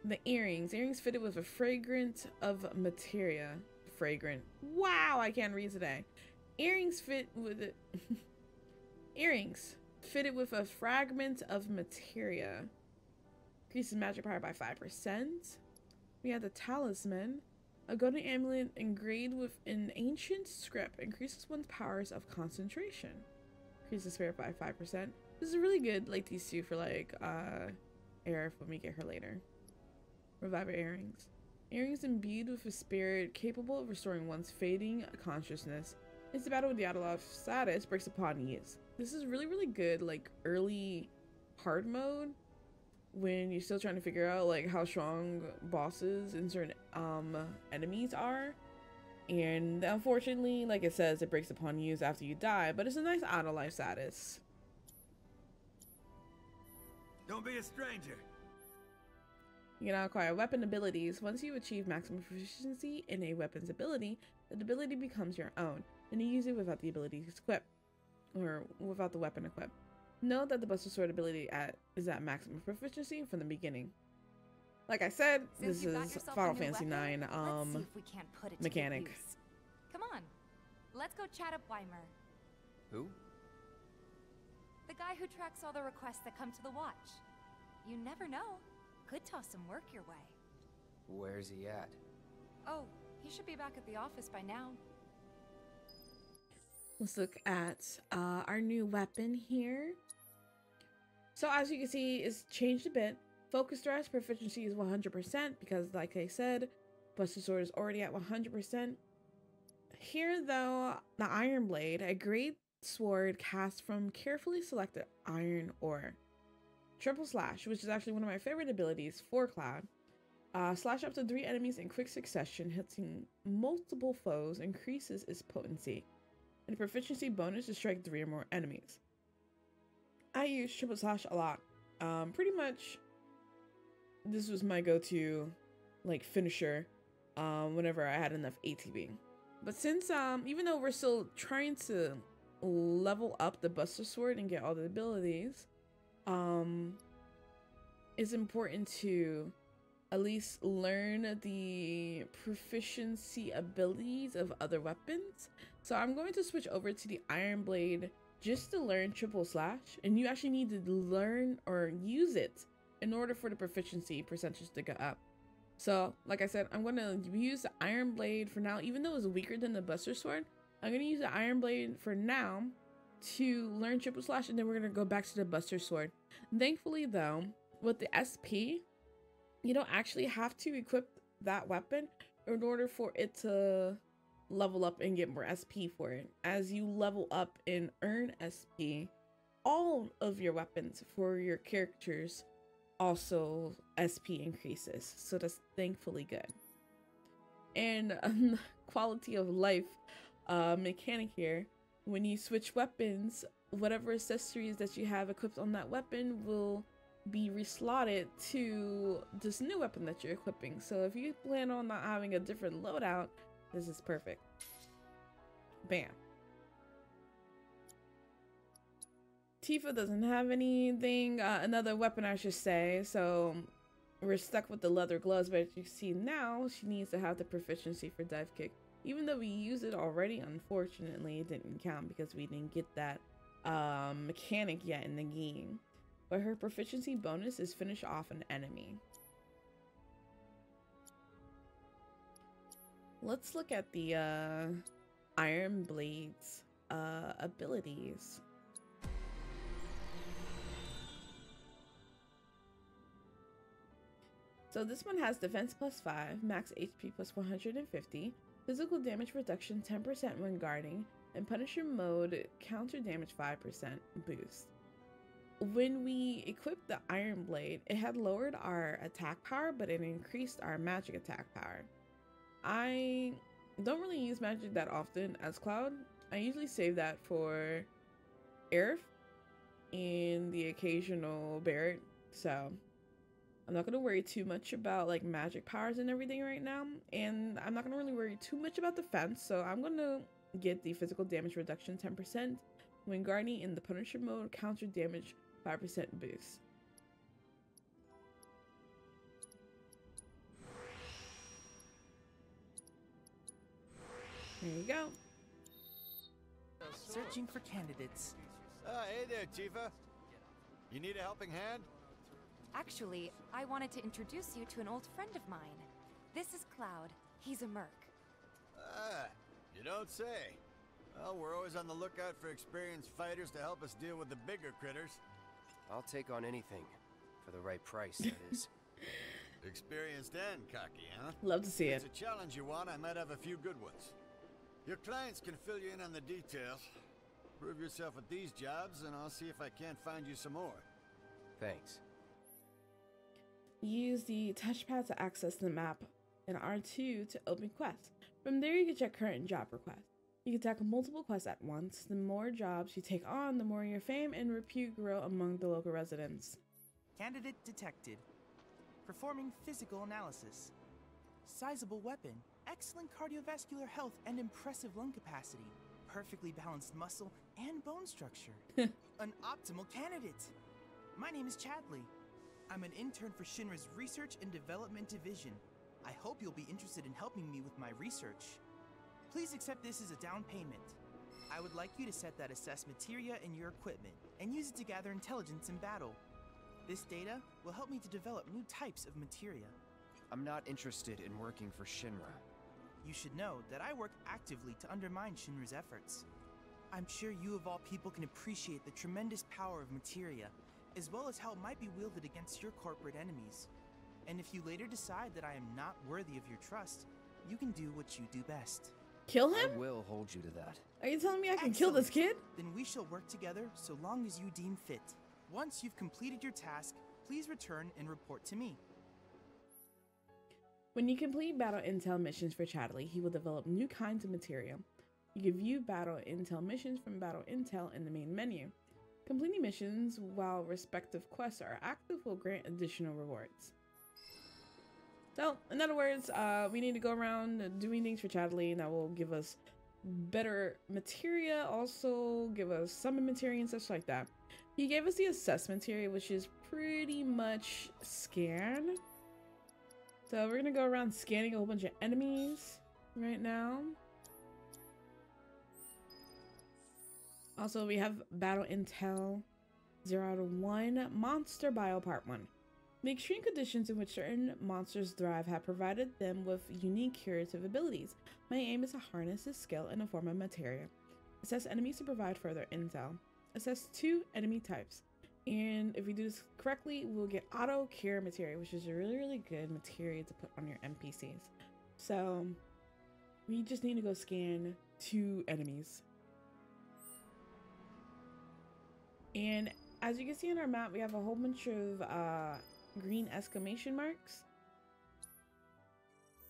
The earrings. Earrings fitted with a fragrance of materia. Fragrant. Wow, I can't read today. Earrings fit with it. Earrings fitted with a fragment of materia. Increases magic power by 5%. We have the talisman. A golden amulet engraved with an ancient script. Increases one's powers of concentration. Increases spirit by 5%. This is really good, like these two for like Aerith when we get her later. Reviver earrings. Earrings imbued with a spirit capable of restoring one's fading consciousness. It's the battle with the outlaw status breaks upon use. This is really good, like early hard mode when you're still trying to figure out like how strong bosses and certain enemies are. And unfortunately, like it says, it breaks upon use after you die, but it's a nice out of life status. Don't be a stranger. You can now acquire weapon abilities. Once you achieve maximum proficiency in a weapon's ability, the ability becomes your own, and you use it without the ability to equip, or without the weapon equipped. Note that the Buster Sword ability is at maximum proficiency from the beginning. Like I said, this is Final Fantasy IX let's see if we can't put it mechanic. to good use. Come on, let's go chat up Weimer. Who? The guy who tracks all the requests that come to the watch. You never know. Could toss some work your way. Where's he at? Oh, he should be back at the office by now. Let's look at our new weapon here. So as you can see, it's changed a bit. Focus thrust proficiency is 100% because, like I said, Buster Sword is already at 100%. Here, though, the Iron Blade, a great sword cast from carefully selected iron ore. Triple Slash, which is actually one of my favorite abilities for Cloud. Slash up to 3 enemies in quick succession, hitting multiple foes, increases its potency. And a proficiency bonus to strike 3 or more enemies. I use Triple Slash a lot. Pretty much, this was my go-to, like, finisher whenever I had enough ATB. But since even though we're still trying to level up the Buster Sword and get all the abilities, it's important to at least learn the proficiency abilities of other weapons. So I'm going to switch over to the Iron Blade just to learn triple slash, and you actually need to learn or use it in order for the proficiency percentage to go up. So like I said, I'm going to use the Iron Blade for now. Even though it's weaker than the Buster Sword, I'm going to use the Iron Blade for now to learn triple slash, and then we're going to go back to the Buster Sword. Thankfully though, with the SP, you don't actually have to equip that weapon in order for it to level up and get more SP for it. As you level up and earn SP, all of your weapons for your characters also SP increases. So that's thankfully good. And quality of life mechanic here, when you switch weapons, whatever accessories that you have equipped on that weapon will be reslotted to this new weapon that you're equipping. So if you plan on not having a different loadout, this is perfect. Bam. Tifa doesn't have anything, another weapon I should say, so we're stuck with the leather gloves, but as you see now, she needs to have the proficiency for dive kick. Even though we used it already, unfortunately it didn't count because we didn't get that mechanic yet in the game. But her proficiency bonus is finish off an enemy. Let's look at the Iron Blade's abilities. So this one has defense +5, max HP +150, physical damage reduction 10% when guarding, and Punisher mode counter damage 5% boost. When we equipped the Iron Blade, it had lowered our attack power, but it increased our magic attack power. I don't really use magic that often as Cloud. I usually save that for Aerith and the occasional Barret, so I'm not going to worry too much about like magic powers and everything right now, and I'm not going to really worry too much about defense, so I'm going to get the physical damage reduction 10% when guarding in the Punisher mode, counter damage 5% boost. There you go. Searching for candidates. Hey there, Tifa. You need a helping hand? Actually, I wanted to introduce you to an old friend of mine. This is Cloud. He's a merc. Ah, you don't say. Well, we're always on the lookout for experienced fighters to help us deal with the bigger critters. I'll take on anything. For the right price, that is. Experienced and cocky, huh? Love to see it. If it's a challenge you want, I might have a few good ones. Your clients can fill you in on the details. Prove yourself at these jobs, and I'll see if I can't find you some more. Thanks. Use the touchpad to access the map and R2 to open quests. From there, you can check current job requests. You can tackle multiple quests at once. The more jobs you take on, the more your fame and repute grow among the local residents. Candidate detected. Performing physical analysis. Sizable weapon. Excellent cardiovascular health and impressive lung capacity. Perfectly balanced muscle and bone structure. An optimal candidate. My name is Chadley. I'm an intern for Shinra's Research and Development Division. I hope you'll be interested in helping me with my research. Please accept this as a down payment. I would like you to set that assess materia in your equipment and use it to gather intelligence in battle. This data will help me to develop new types of materia. I'm not interested in working for Shinra. You should know that I work actively to undermine Shinra's efforts. I'm sure you of all people can appreciate the tremendous power of materia, as well as how it might be wielded against your corporate enemies. And if you later decide that I am not worthy of your trust, you can do what you do best. Kill him? I will hold you to that. Are you telling me I can kill this kid? Then we shall work together so long as you deem fit. Once you've completed your task, please return and report to me. When you complete battle intel missions for Chadley, he will develop new kinds of material. You can view battle intel missions from battle intel in the main menu. Completing missions while respective quests are active will grant additional rewards. So, in other words, we need to go around doing things for Chadley, and that will give us better materia, also give us summon materia and such like that. He gave us the assessment materia, which is pretty much scan. So we're gonna go around scanning a whole bunch of enemies right now. Also, we have battle intel 0 out of 1, monster bio part 1. The extreme conditions in which certain monsters thrive have provided them with unique curative abilities. My aim is to harness this skill in a form of materia. Assess enemies to provide further intel. Assess 2 enemy types. And if we do this correctly, we'll get auto cure materia, which is a really good materia to put on your NPCs. So we just need to go scan 2 enemies. And as you can see on our map, we have a whole bunch of green exclamation marks.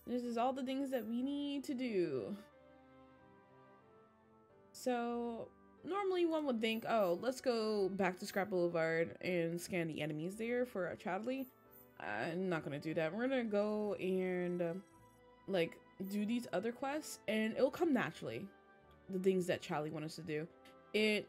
This is all the things that we need to do. So normally one would think, oh, let's go back to Scrap Boulevard and scan the enemies there for Chadley. I'm not gonna do that. We're gonna go and like do these other quests, and it'll come naturally. The things that Chadley wants us to do.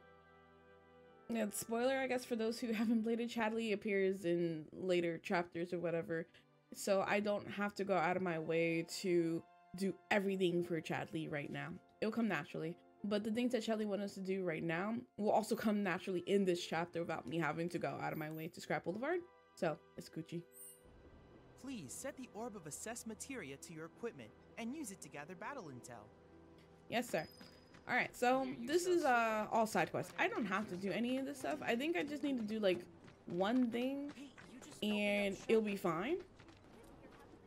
Spoiler, I guess, for those who haven't played it, Chadley appears in later chapters or whatever, so I don't have to go out of my way to do everything for Chadley right now. It'll come naturally, but the things that Chadley wants us to do right now will also come naturally in this chapter without me having to go out of my way to Scrap Boulevard. So it's Gucci. Please set the orb of assessed materia to your equipment and use it to gather battle intel. Yes, sir. Alright, so this is all side quests. I don't have to do any of this stuff. I think I just need to do like one thing and it'll be fine.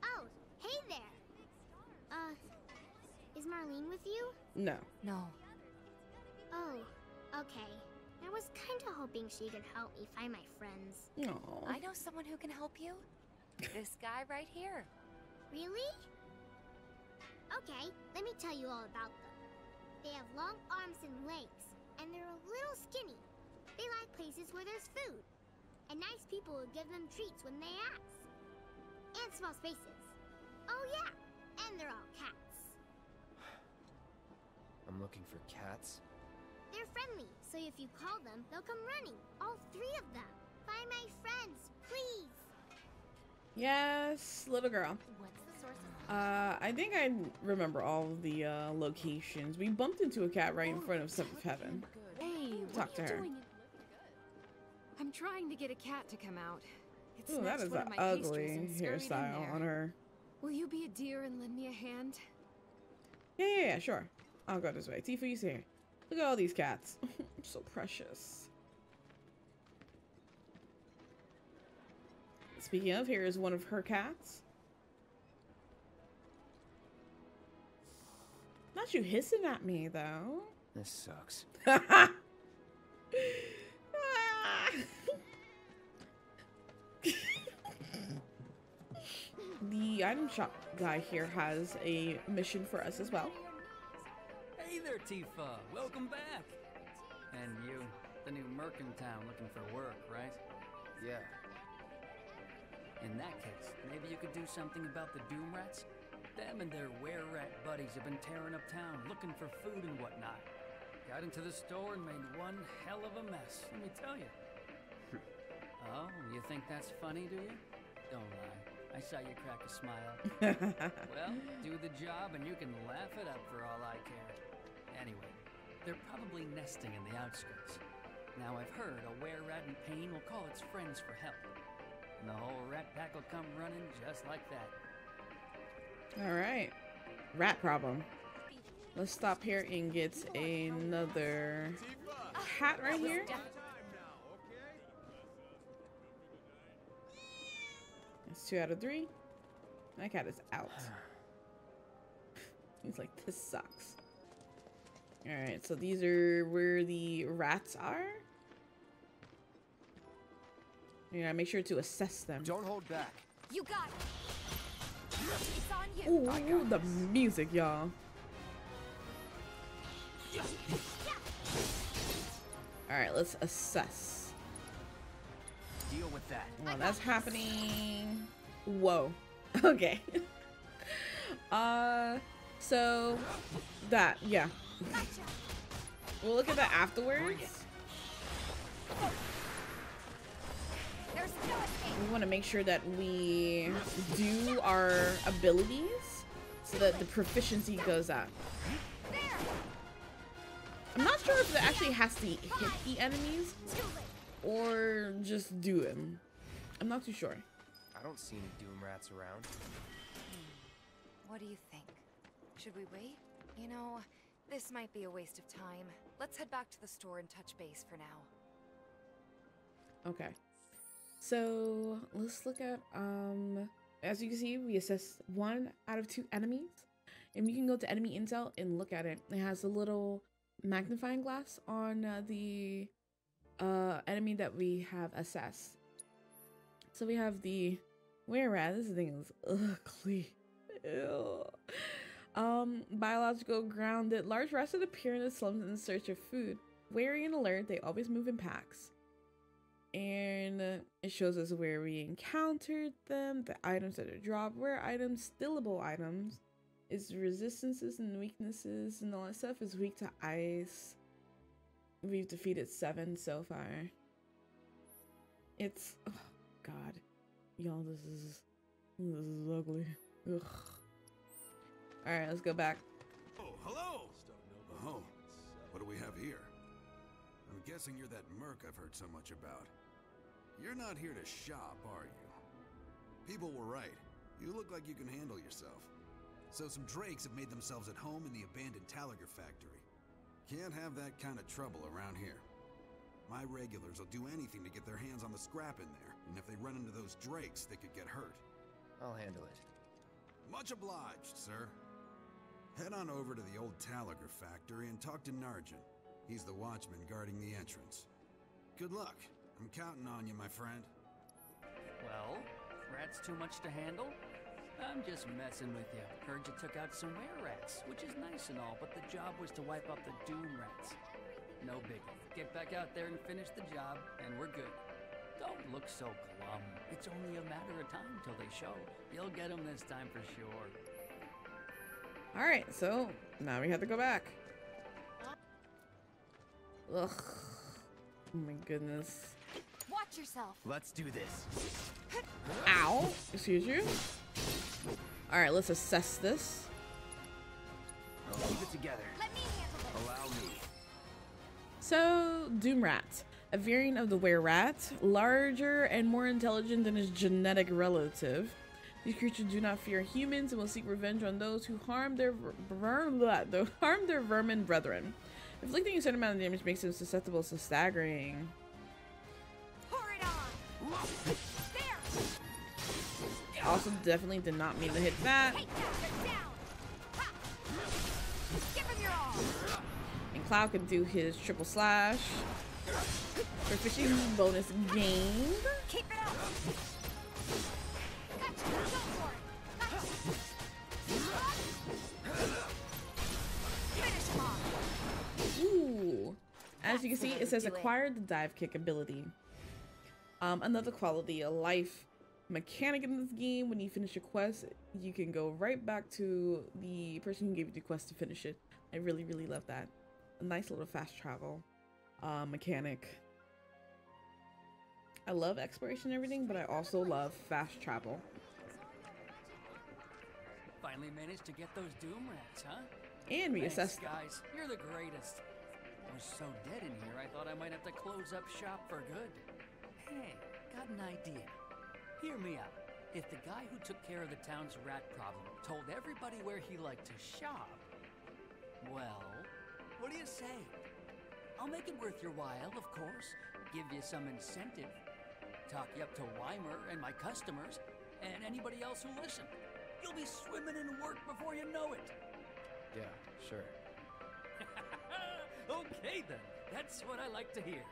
Oh, hey there. Is Marlene with you? No. No. Oh, okay. I was kind of hoping she could help me find my friends. No. I know someone who can help you. This guy right here. Really? Okay, let me tell you all about them. They have long arms and legs, and they're a little skinny. They like places where there's food, and nice people will give them treats when they ask. And small spaces. Oh yeah, and they're all cats. I'm looking for cats. They're friendly, so if you call them, they'll come running. All 3 of them. Find my friends, please. Yes, little girl. What's the source of I think I remember all of the locations. We bumped into a cat right in front of 7th Heaven. Hey, Talk to her. I'm trying to get a cat to come out. It's Ooh, that is an ugly hairstyle on her. Will you be a dear and lend me a hand? Yeah, sure. I'll go this way. Tifa, you see here. Look at all these cats. So precious. Speaking of, here is one of her cats. Not you hissing at me, though. This sucks. The item shop guy here has a mission for us as well. Hey there, Tifa. Welcome back. And you, the new merc in town looking for work, right? Yeah. In that case, maybe you could do something about the Doom Rats? Them and their were-rat buddies have been tearing up town, looking for food and whatnot. Got into the store and made one hell of a mess, let me tell you. Oh, you think that's funny, do you? Don't lie. I saw you crack a smile. Well, do the job and you can laugh it up for all I care. Anyway, they're probably nesting in the outskirts. Now I've heard a were-rat in pain will call its friends for help. And the whole rat pack will come running just like that. Alright. Rat problem. Let's stop here and get another cat right here. That's 2 out of 3. My cat is out. He's like, this sucks. Alright, so these are where the rats are. Yeah, make sure to assess them. Don't hold back. You got it. It's on you. Ooh, the music, y'all. Alright, let's assess. Deal with that. Well, that's happening. Whoa. Okay. So that, yeah. We'll look at that afterwards. We want to make sure that we do our abilities so that the proficiency goes up. I'm not sure if it actually has to hit the enemies or just do them. I'm not too sure. I don't see any Doom Rats around. What do you think? Should we wait? You know, this might be a waste of time. Let's head back to the store and touch base for now. Okay. So let's look at, as you can see, we assess 1 out of 2 enemies. And we can go to enemy intel and look at it. It has a little magnifying glass on the enemy that we have assessed. So we have the where this thing is ugly. Ew. Biological grounded. Large rats that appear in the slums in search of food. Wary and alert, they always move in packs. And it shows us where we encountered them, the items that are dropped, rare items, stillable items. Its resistances and weaknesses and all that stuff is weak to ice. We've defeated 7 so far. It's, oh god, y'all, this is ugly. Ugh. All right, let's go back. Oh, hello. Oh, what do we have here? I'm guessing you're that merc I've heard so much about. You're not here to shop, are you? People were right. You look like you can handle yourself. So some drakes have made themselves at home in the abandoned Talager factory. Can't have that kind of trouble around here. My regulars will do anything to get their hands on the scrap in there, and if they run into those drakes, they could get hurt. I'll handle it. Much obliged, sir. Head on over to the old Talager factory and talk to Narjan. He's the watchman guarding the entrance. Good luck. I'm counting on you, my friend. Well, rats too much to handle? I'm just messing with you. Heard you took out some were-rats, which is nice and all, but the job was to wipe out the Doom Rats. No biggie. Get back out there and finish the job, and we're good. Don't look so glum. It's only a matter of time till they show. You'll get them this time for sure. All right, so now we have to go back. Ugh. Oh my goodness. Watch yourself. Let's do this. Ow. Excuse you. All right, let's assess this. I'll keep it together. Let me handle Allow me. So, Doom Rat, a variant of the were-rat, larger and more intelligent than its genetic relative. These creatures do not fear humans and will seek revenge on those who harm their vermin brethren. Inflicting a certain amount of damage makes them susceptible to staggering. Pour it on. There. Also, definitely did not mean to hit that. Take that, down. Ha. Give him your all. And Cloud can do his triple slash. Proficiency bonus gained. Keep it up. Gotcha. Go for it. Gotcha. Finish him off. Ooh. As you can see, it says acquired the dive kick ability. Another quality, a life mechanic in this game. When you finish a quest, you can go right back to the person who gave you the quest to finish it. I really, really love that. A nice little fast travel mechanic. I love exploration and everything, but I also love fast travel. Finally managed to get those Doom Rats, huh? And we Thanks, assessed guys. You're the greatest. I was so dead in here, I thought I might have to close up shop for good. Hey, got an idea. Hear me out. If the guy who took care of the town's rat problem told everybody where he liked to shop, well, what do you say? I'll make it worth your while, of course. Give you some incentive. Talk you up to Weimer and my customers, and anybody else who listen. You'll be swimming in work before you know it. Yeah, sure. Okay then, that's what I like to hear.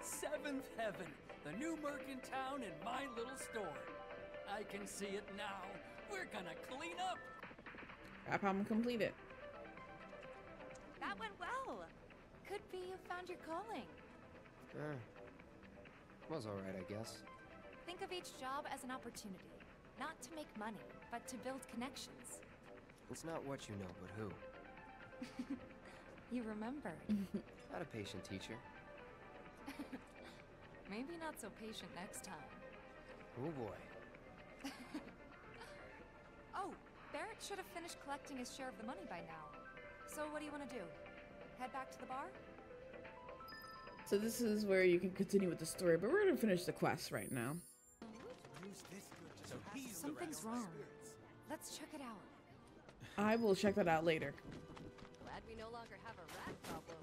7th Heaven, the new merc in town in my little store. I can see it now. We're gonna clean up. That problem completed. That went well. Could be you found your calling. Was alright, I guess. Think of each job as an opportunity, not to make money. but to build connections. It's not what you know, but who. You remembered. Not a patient teacher. Maybe not so patient next time. Oh boy. Oh, Barrett should have finished collecting his share of the money by now. So what do you want to do? Head back to the bar? So this is where you can continue with the story, but we're gonna finish the quest right now. Something's wrong. Let's check it out. I will check that out later. Glad we no longer have a rat problem.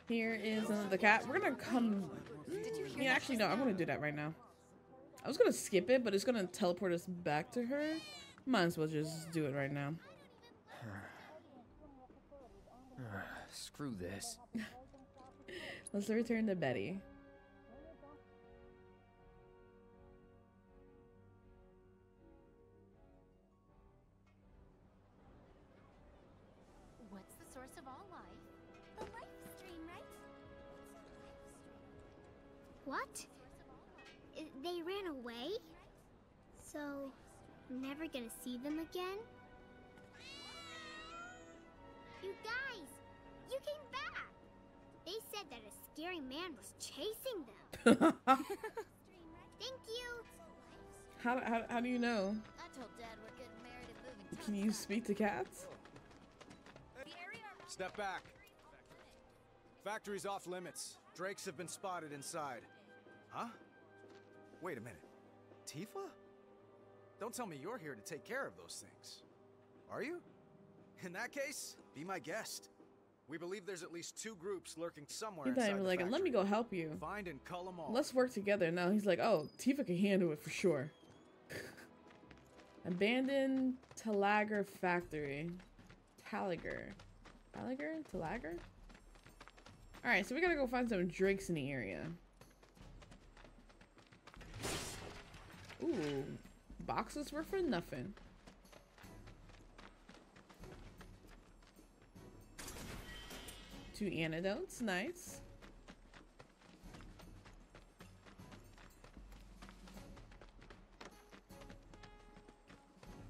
Here is another cat. We're gonna come. Yeah, actually, no, I'm gonna do that right now. I was gonna skip it, but it's gonna teleport us back to her. Might as well just do it right now. Screw this. Let's return to Betty. What's the source of all life? The life stream, right? What? They ran away? So, I'm never gonna see them again? You guys! You came back! They said that a scary man was chasing them. Thank you! How do you know? I told Dad we're getting married and moving. Can you speak to cats? Step back. Factory's off limits. Drakes have been spotted inside. Huh? Wait a minute. Tifa? Don't tell me you're here to take care of those things. Are you? In that case, be my guest. We believe there's at least 2 groups lurking somewhere He's not inside even the like, factory. let me go help you. Find and cull them all. Let's work together. Now he's like, oh, Tifa can handle it for sure. Abandoned Talager Factory. Talager. Alright, so we gotta go find some drakes in the area. Ooh, boxes were for nothing. Two antidotes, nice.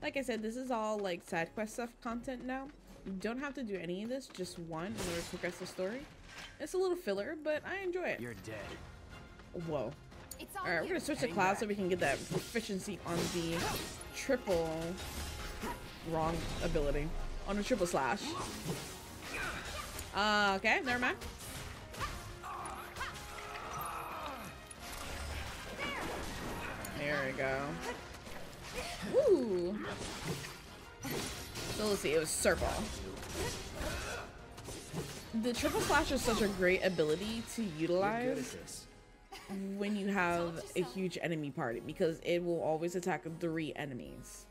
Like I said, this is all like side quest stuff content now. You don't have to do any of this, just one in order to progress the story. It's a little filler, but I enjoy it. You're dead. Whoa. Alright, we're gonna switch to cloud so we can get that proficiency on the triple wrong ability. On the triple slash. Okay, never mind. There we go. Woo! So let's see, it was circle. The triple slash is such a great ability to utilize when you have a huge enemy party, because it will always attack 3 enemies.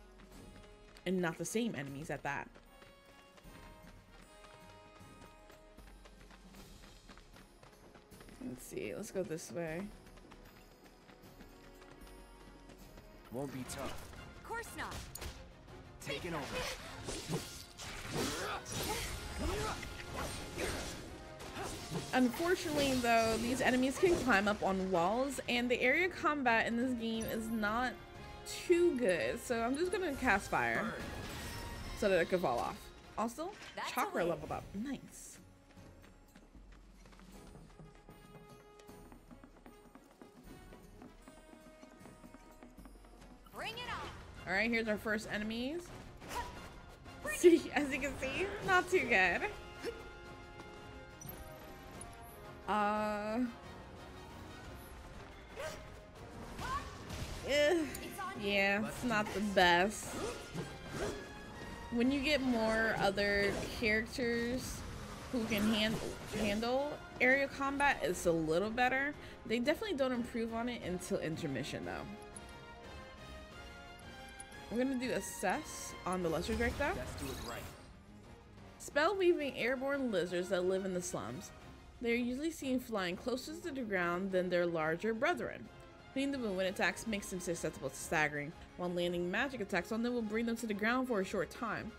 And not the same enemies at that. Let's see, let's go this way. Won't be tough. Of course not. Taking over. Unfortunately, though, these enemies can climb up on walls, and the area combat in this game is not too good. So I'm just gonna cast fire so that it could fall off. Also, chakra leveled up. Nice. Bring it on. All right, here's our first enemies. See, as you can see, not too good. Yeah, it's not the best. When you get more other characters who can handle area combat, it's a little better. They definitely don't improve on it until intermission, though. We're gonna do assess on the lesser drake, though. Let's do it right. Spell weaving airborne lizards that live in the slums. They are usually seen flying closer to the ground than their larger brethren. Hitting them with wind attacks makes them susceptible to staggering, while landing magic attacks on them will bring them to the ground for a short time.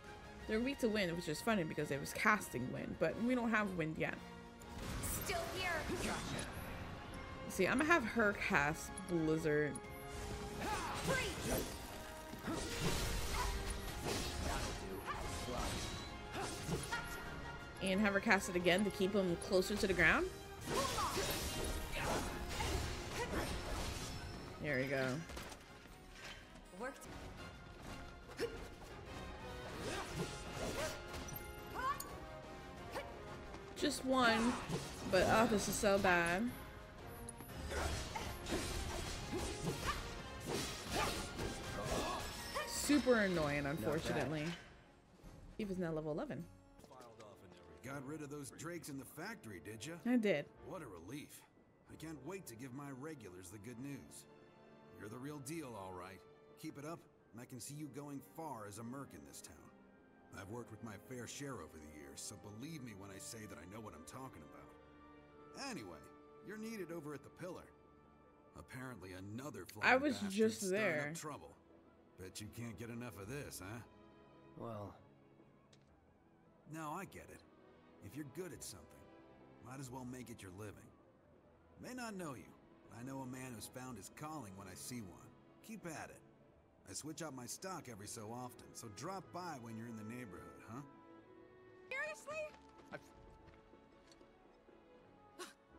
They're weak to wind, which is funny because it was casting wind, but we don't have wind yet. Still here. See, I'm gonna have her cast Blizzard. and have her cast it again to keep him closer to the ground. There we go. Worked. Just one, but oh, this is so bad. Super annoying, unfortunately. He was now level 11. Got rid of those drakes in the factory, did you? I did. What a relief. I can't wait to give my regulars the good news. You're the real deal, all right. Keep it up, and I can see you going far as a merc in this town. I've worked with my fair share over the years, so believe me when I say that I know what I'm talking about. Anyway, you're needed over at the Pillar. Apparently another flying I was just bastard stirring there. up trouble. Bet you can't get enough of this, huh? Well... No, I get it. If you're good at something, might as well make it your living. May not know you, but I know a man who's found his calling when I see one. Keep at it. I switch out my stock every so often, so drop by when you're in the neighborhood, huh? Seriously?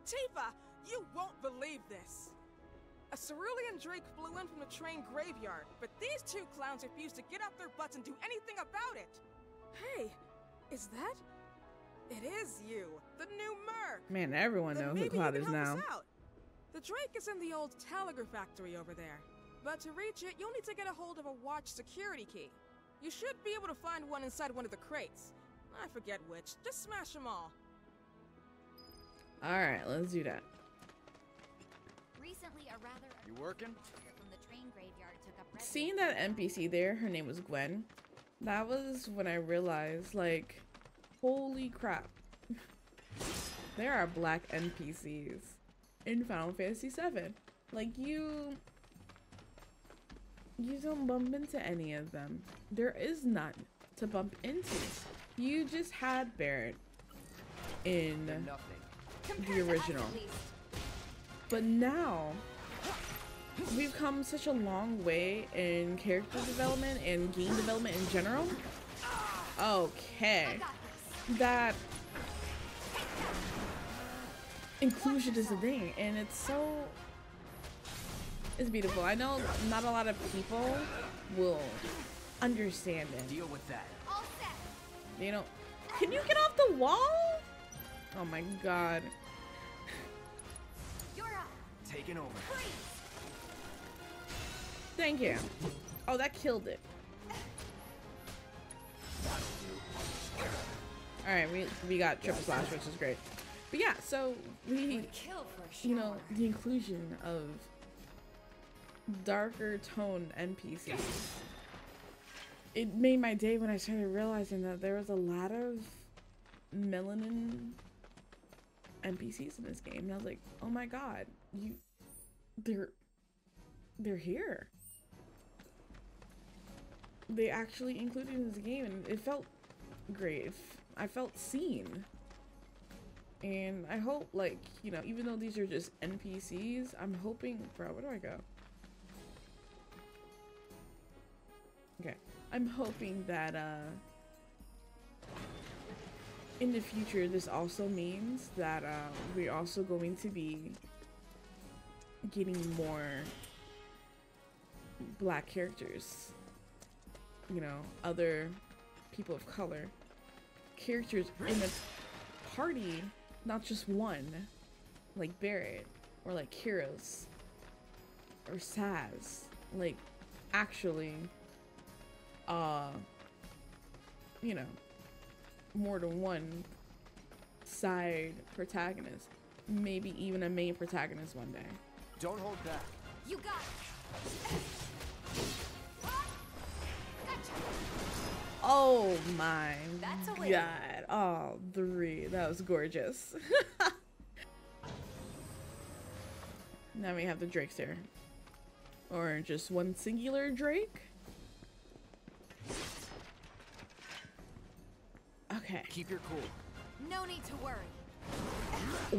Tifa, you won't believe this. A cerulean drake flew in from the train graveyard, but these two clowns refused to get off their butts and do anything about it. Hey, is that? It is you, the new merc. Man, everyone Then knows who maybe Cloud you is can help now. us out. The drake is in the old telegraph factory over there. But to reach it, you'll need to get a hold of a watch security key. You should be able to find one inside one of the crates. I forget which. Just smash them all. Alright, let's do that. Recently, a rather You working? from the train graveyard took up Seeing that NPC there, her name was Gwen, that was when I realized, like, holy crap. There are black NPCs in Final Fantasy VII. Like, you don't bump into any of them. There is none to bump into. You just had Barrett in the original. But now, we've come such a long way in character development and game development in general. Okay. That inclusion is a thing, and it's beautiful. I know not a lot of people will understand it. Deal with that. You know, can you get off the wall? Oh my god. Taking over. Thank you. Oh, that killed it. Alright, we got triple slash, which is great. But yeah, so we, you know, the inclusion of darker toned NPCs. It made my day when I started realizing that there was a lot of melanin NPCs in this game, and I was like, oh my god, they're here. They actually included in this game, and it felt great. I felt seen. And I hope, like, you know, even though these are just NPCs, I'm hoping, bro, where do I go? Okay. I'm hoping that, in the future, this also means that, we're also going to be getting more black characters. You know, other people of color. Characters in the party, not just one. Like Barrett, or like Kyros, or Saz. Like, actually, you know, more than one side protagonist. Maybe even a main protagonist one day. Don't hold back. You got it. Oh my That's a win. god. Oh, 3. That was gorgeous. Now we have the drakes here. Or just one singular drake. Okay. Keep your cool. No need to worry.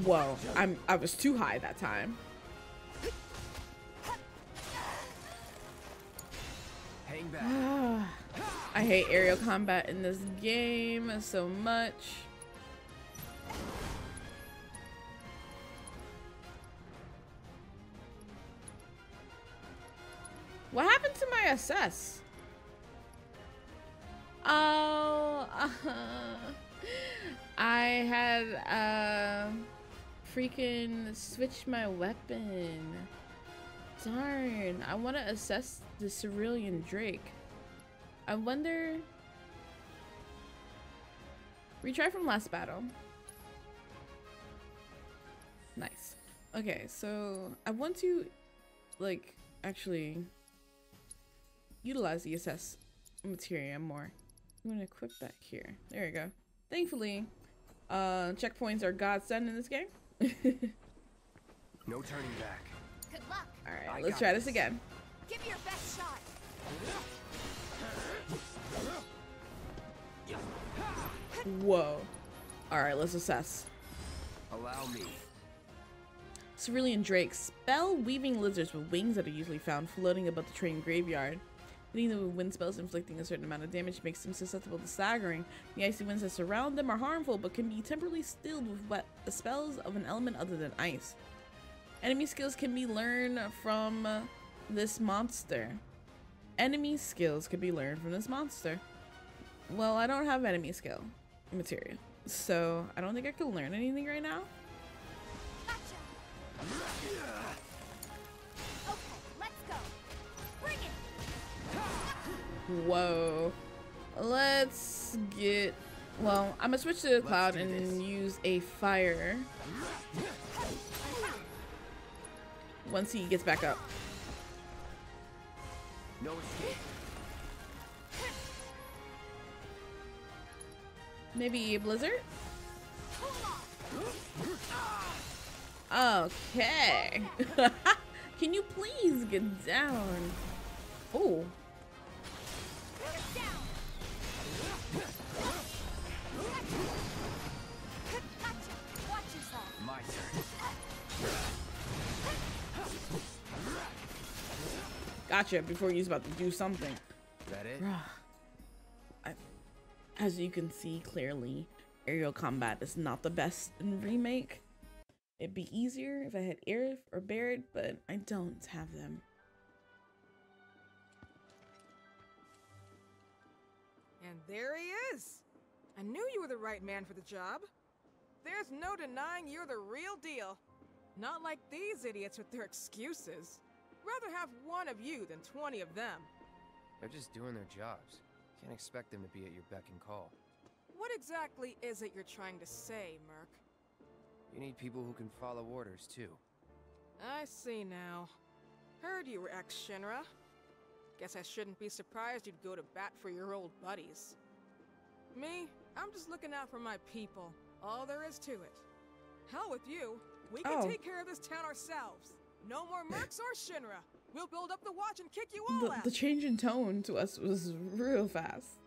Whoa, I was too high that time. Hang back. I hate aerial combat in this game so much. What happened to my SS? Oh, I had freaking switched my weapon. Darn, I want to assess the Cerulean Drake. I wonder. Retry from last battle. Nice. Okay, so I want to like actually utilize the SS materia more. I'm gonna equip that here. There we go. Thankfully, checkpoints are godsend in this game. No turning back. Good luck. All right, let's try this again. Give me your best shot. Whoa. All right, let's assess. Allow me. Cerulean Drake. Spell weaving lizards with wings that are usually found floating above the train graveyard. Hitting them with wind spells inflicting a certain amount of damage makes them susceptible to staggering. The icy winds that surround them are harmful but can be temporarily stilled with spells of an element other than ice. Enemy skills can be learned from this monster. Enemy skills can be learned from this monster. Well, I don't have enemy skill materia, so I don't think I can learn anything right now. Whoa. Let's get... Well, I'm gonna switch to the cloud and use a fire once he gets back up. No escape. Maybe a blizzard? Okay. Can you please get down? Oh. My turn. Gotcha, before he's about to do something. That it? As you can see clearly, aerial combat is not the best in Remake. It'd be easier if I had Aerith or Barret, but I don't have them. And there he is! I knew you were the right man for the job. There's no denying you're the real deal. Not like these idiots with their excuses. Rather have one of you than 20 of them. They're just doing their jobs. Can't expect them to be at your beck and call. What exactly is it you're trying to say, Merc? You need people who can follow orders, too. I see now. Heard you were ex-Shinra. Guess I shouldn't be surprised you'd go to bat for your old buddies. Me, I'm just looking out for my people. All there is to it. Hell with you. We can take care of this town ourselves. No more mercs or Shinra. We'll build up the watch and kick you all out. The change in tone to us was real fast.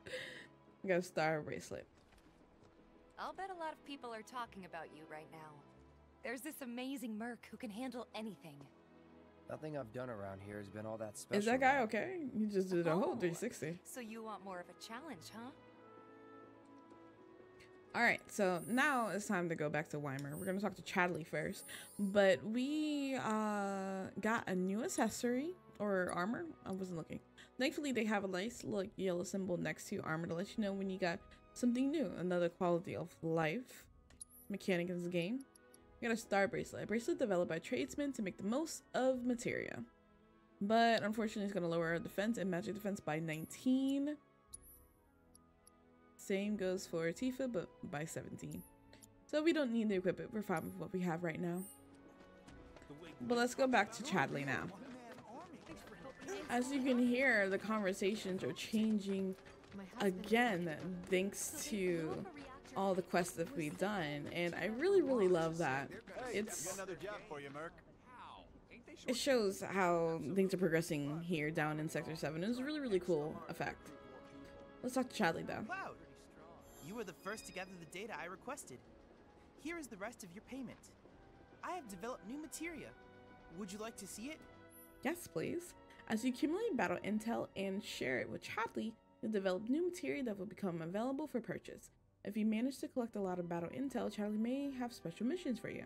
I got a star bracelet. I'll bet a lot of people are talking about you right now. There's this amazing merc who can handle anything. Nothing I've done around here has been all that special. Is that guy okay? You just did a whole 360. So you want more of a challenge, huh? Alright, so now it's time to go back to Weimer. We're going to talk to Chadley first. But we got a new accessory or armor. I wasn't looking. Thankfully, they have a nice little yellow symbol next to armor to let you know when you got something new. Another quality of life mechanic in this game. We got a star bracelet. A bracelet developed by tradesmen to make the most of materia. But unfortunately, it's going to lower our defense and magic defense by 19. Same goes for Tifa, but by 17. So we don't need to equip it. We're fine with what we have right now. But let's go back to Chadley now. As you can hear, the conversations are changing again thanks to all the quests that we've done, and I really love that. It shows how things are progressing here down in Sector 7. It was a really cool effect. Let's talk to Chadley though. Cloud, you were the first to gather the data I requested. Here is the rest of your payment. I have developed new materia. Would you like to see it? Yes, please. As you accumulate battle intel and share it with Chadley, you'll develop new materia that will become available for purchase. If you manage to collect a lot of battle intel, Charlie may have special missions for you.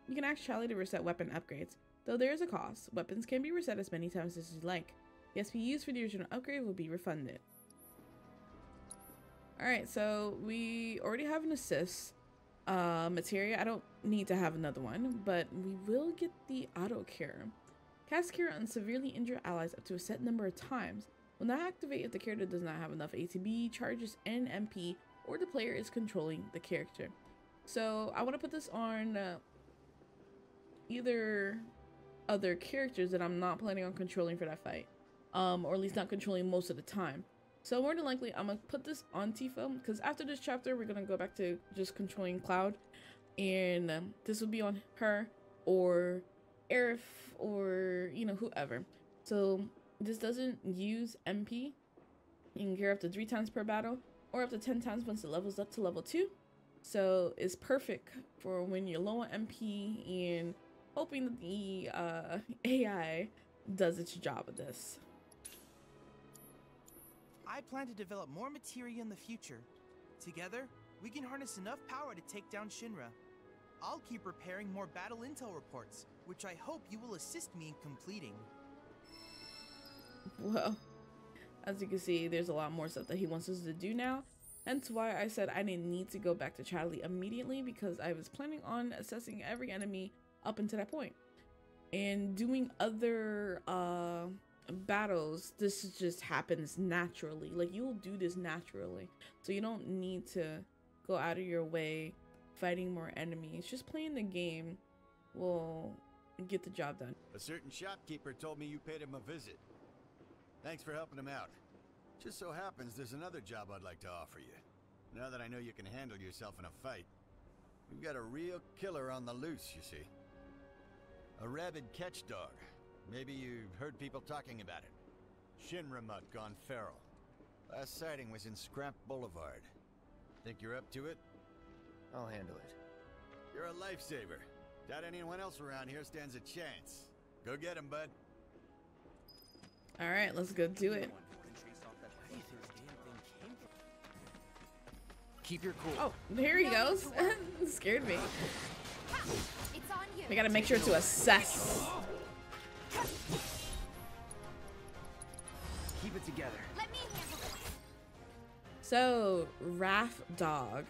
You can ask Charlie to reset weapon upgrades, though there is a cost. Weapons can be reset as many times as you like. The SP used for the original upgrade will be refunded. Alright, so we already have an assist materia. I don't need to have another one, but we will get the auto cure. Cast cure on severely injured allies up to a set number of times. Will not activate if the character does not have enough ATB, charges, and MP, or the player is controlling the character. So I want to put this on either other characters that I'm not planning on controlling for that fight, or at least not controlling most of the time. So more than likely, I'm gonna put this on Tifa, because after this chapter, we're gonna go back to just controlling Cloud, and this will be on her or Aerith or, you know, whoever. So this doesn't use MP. You can gear up to 3 times per battle, or up to 10 times once it levels up to level 2. So it's perfect for when you're low on MP and hoping that the AI does its job with this. I plan to develop more materia in the future. Together, we can harness enough power to take down Shinra. I'll keep preparing more battle intel reports, which I hope you will assist me in completing. Well, as you can see, there's a lot more stuff that he wants us to do now. Hence why I said I didn't need to go back to Charlie immediately, because I was planning on assessing every enemy up until that point. And doing other battles, this just happens naturally. Like, you'll do this naturally, so you don't need to go out of your way fighting more enemies. Just playing the game will get the job done. A certain shopkeeper told me you paid him a visit. Thanks for helping him out. Just so happens there's another job I'd like to offer you. Now that I know you can handle yourself in a fight. We've got a real killer on the loose, you see. A rabid catch dog. Maybe you've heard people talking about it. Shinra mutt gone feral. Last sighting was in Scrap Boulevard. Think you're up to it? I'll handle it. You're a lifesaver. Doubt anyone else around here stands a chance. Go get him, bud. Alright, let's go do it. Keep your cool. Oh, here he goes. Scared me. It's on you. We gotta make sure to assess. Keep it together. Let me handle this. So, Wrath Dog.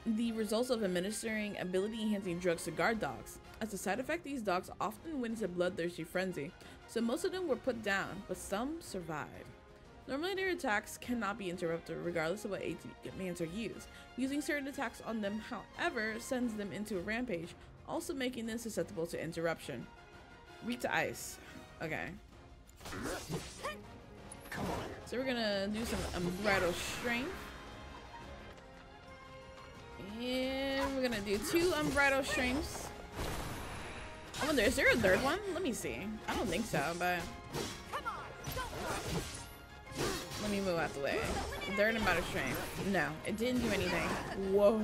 The results of administering ability-enhancing drugs to guard dogs. As a side effect, these dogs often went into bloodthirsty frenzy, so most of them were put down, but some survived. Normally their attacks cannot be interrupted regardless of what commands are used. Using certain attacks on them, however, sends them into a rampage, also making them susceptible to interruption. Weak to ice. Okay. Come on. So we're gonna do some unbridled strength. And we're gonna do 2 unbridled strengths. I wonder, is there a third one? Let me see. I don't think so, but let me move out the way. Third unbridled strength. No, it didn't do anything. Whoa.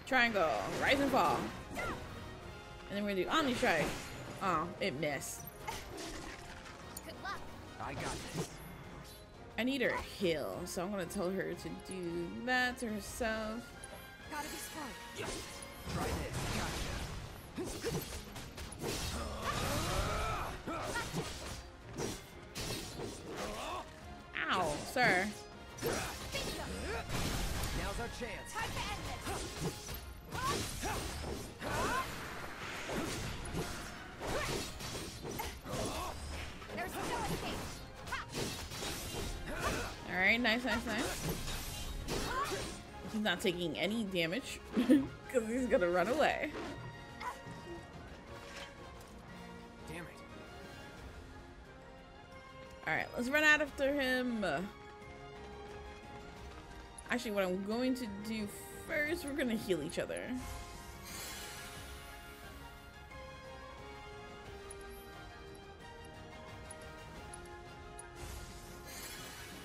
Triangle, rise and fall. And then we're gonna do Omni Strike. Oh, it missed. I got this. I need her heal, so I'm gonna tell her to do that to herself. Gotta be smart. Yeah. Try this. Gotcha. Ow, sir. Now's our chance. Time to end this. There's no escape. Alright, nice. He's not taking any damage because he's gonna run away. Damn it. Alright, let's run out after him. Actually, what I'm going to do first, we're gonna heal each other.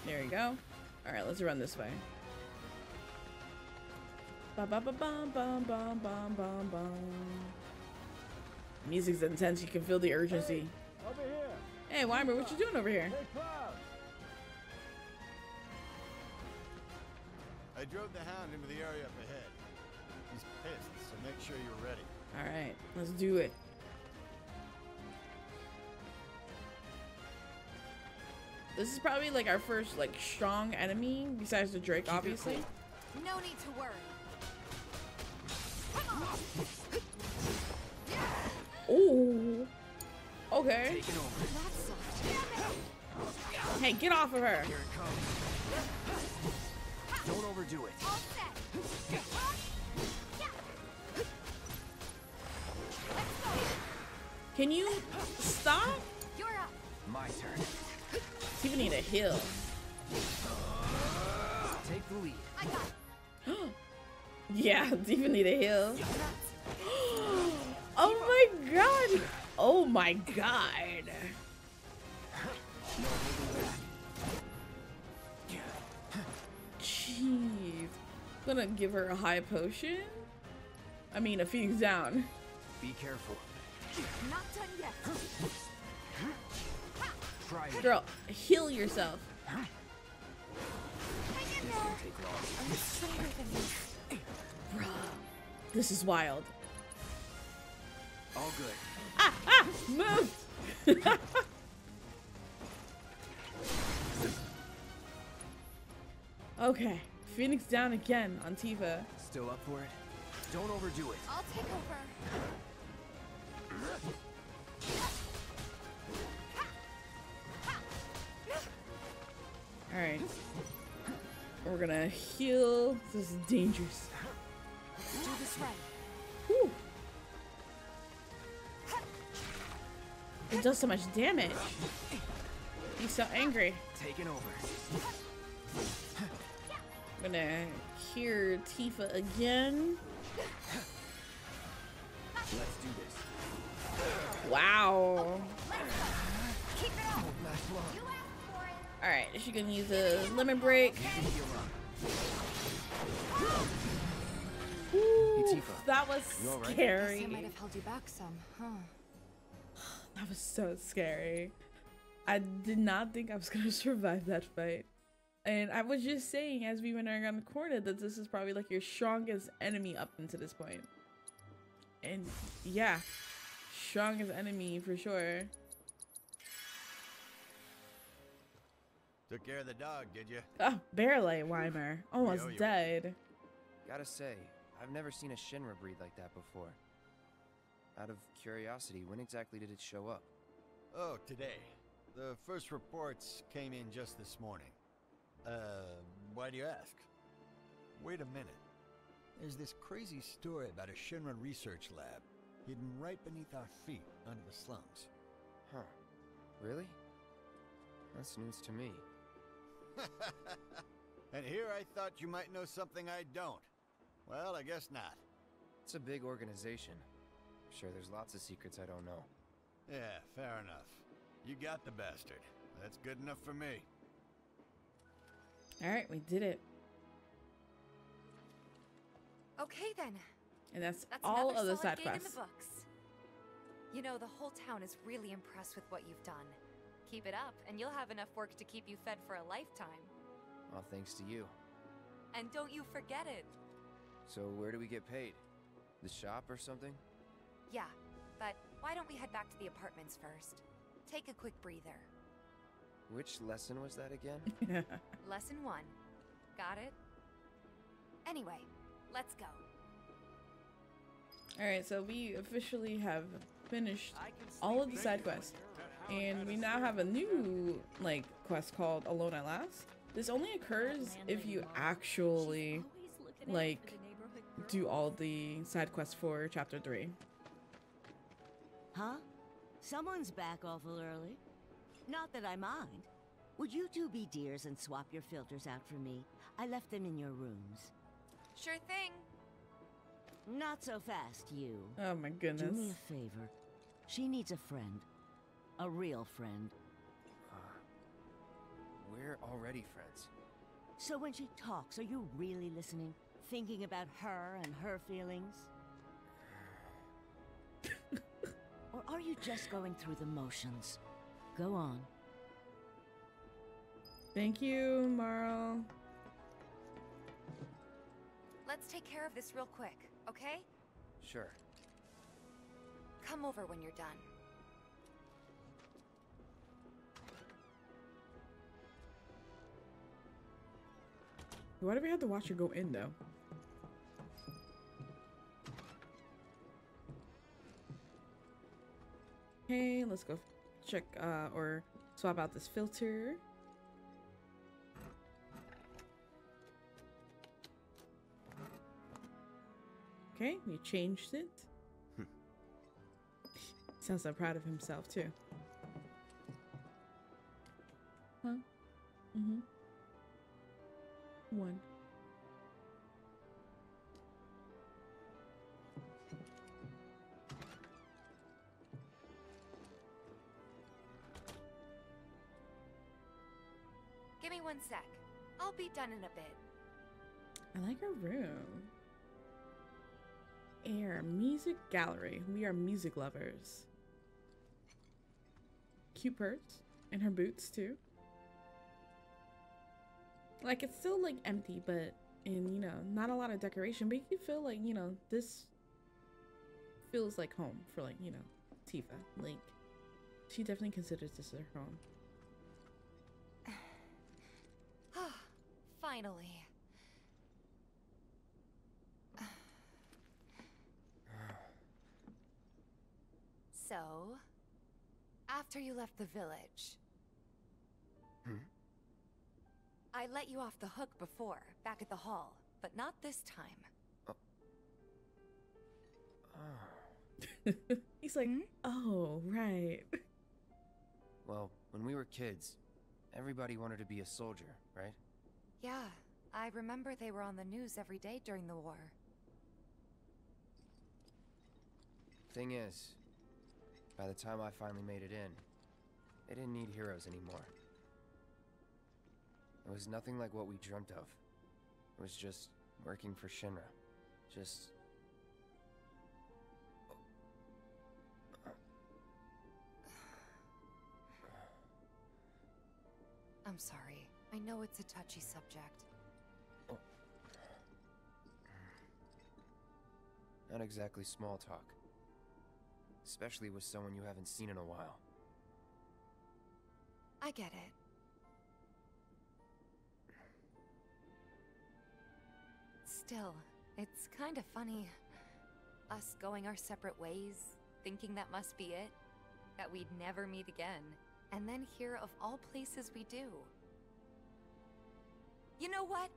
There you go. Alright, let's run this way. Ba ba ba bum bum bum bum bum bum. Music's intense, you can feel the urgency. Over here. Hey, Weimer, what you doing over here? Hey, Cloud. I drove the hound into the area up ahead. He's pissed, so make sure you're ready. Alright, let's do it. This is probably like our first like strong enemy besides the Drake, obviously. No need to worry. Oh. Okay. Hey, get off of her. Here it comes. Don't overdo it. Can you stop? You're up. My turn. Tifa need a heal. Take the lead. I got it. Yeah, Tifa need a heal. Oh my god. Oh my god. Jeez. Gonna give her a high potion? I mean, a Phoenix down. Be careful. Not done yet. Try it. Girl, heal yourself. Bruh. This is wild. All good. Ah! Move! Okay. Phoenix down again on Tifa. Still up for it? Don't overdo it. I'll take over. Alright. We're gonna heal. This is dangerous. Do this right. Whew. It does so much damage. He's so angry. Taking over. I'm gonna cure Tifa again. Let's do this. Wow. Keep it up. Alright, she gonna use a lemon break. Ooh, that was scary. I might have held you back some, huh? That was so scary. I did not think I was gonna survive that fight. And I was just saying as we went around the corner that this is probably like your strongest enemy up until this point. And yeah, strongest enemy for sure. Took care of the dog, did you? Oh, barely, Weimer. Almost died. Gotta say, I've never seen a Shinra breed like that before. Out of curiosity, when exactly did it show up? Oh, today. The first reports came in just this morning. Why do you ask? Wait a minute. There's this crazy story about a Shinra research lab hidden right beneath our feet under the slums. Huh. Really? That's news to me. And here I thought you might know something I don't. Well, I guess not. It's a big organization. Sure, there's lots of secrets I don't know. Yeah, fair enough. You got the bastard. That's good enough for me. Alright, we did it. Okay then. And that's all of the side in the quests. books. You know, the whole town is really impressed with what you've done. Keep it up, and you'll have enough work to keep you fed for a lifetime. All thanks to you. And don't you forget it. So where do we get paid? The shop or something? Yeah, but why don't we head back to the apartments first? Take a quick breather. Which lesson was that again? Lesson 1. Got it? Anyway, let's go. Alright, so we officially have finished all of the side quests. And we now have a new, like, quest called Alone at Last. This only occurs if you actually, like, do all the side quests for Chapter 3. Huh? Someone's back awful early. Not that I mind. Would you two be dears and swap your filters out for me? I left them in your rooms. Sure thing. Not so fast, you. Oh my goodness. Do me a favor. She needs a friend. A real friend. We're already friends. So when she talks, are you really listening? Thinking about her and her feelings? Or are you just going through the motions? Go on. Thank you, Marl. let's take care of this real quick, okay? Sure. Come over when you're done. Why do we have to watch her go in though? Okay, let's go check or swap out this filter. Okay, we changed it. Sounds so proud of himself too. Huh? Mm-hmm. 1. Give me 1 sec. I'll be done in a bit. I like her room. Air music gallery. We are music lovers. Cute purse and her boots too. Like it's still like empty, but and you know, not a lot of decoration, but you feel like, you know, this feels like home for like, you know, Tifa. Like she definitely considers this her home. Finally. So, after you left the village, I let you off the hook before, back at the hall, but not this time. He's like, oh, right. Well, when we were kids, everybody wanted to be a soldier, right? Yeah, I remember they were on the news every day during the war. Thing is, by the time I finally made it in, they didn't need heroes anymore. It was nothing like what we dreamt of. It was just working for Shinra. Just... I'm sorry. I know it's a touchy subject. Not exactly small talk. Especially with someone you haven't seen in a while. I get it. Still, it's kind of funny. Us going our separate ways, thinking that must be it. That we'd never meet again. And then here, of all places, we do. You know what?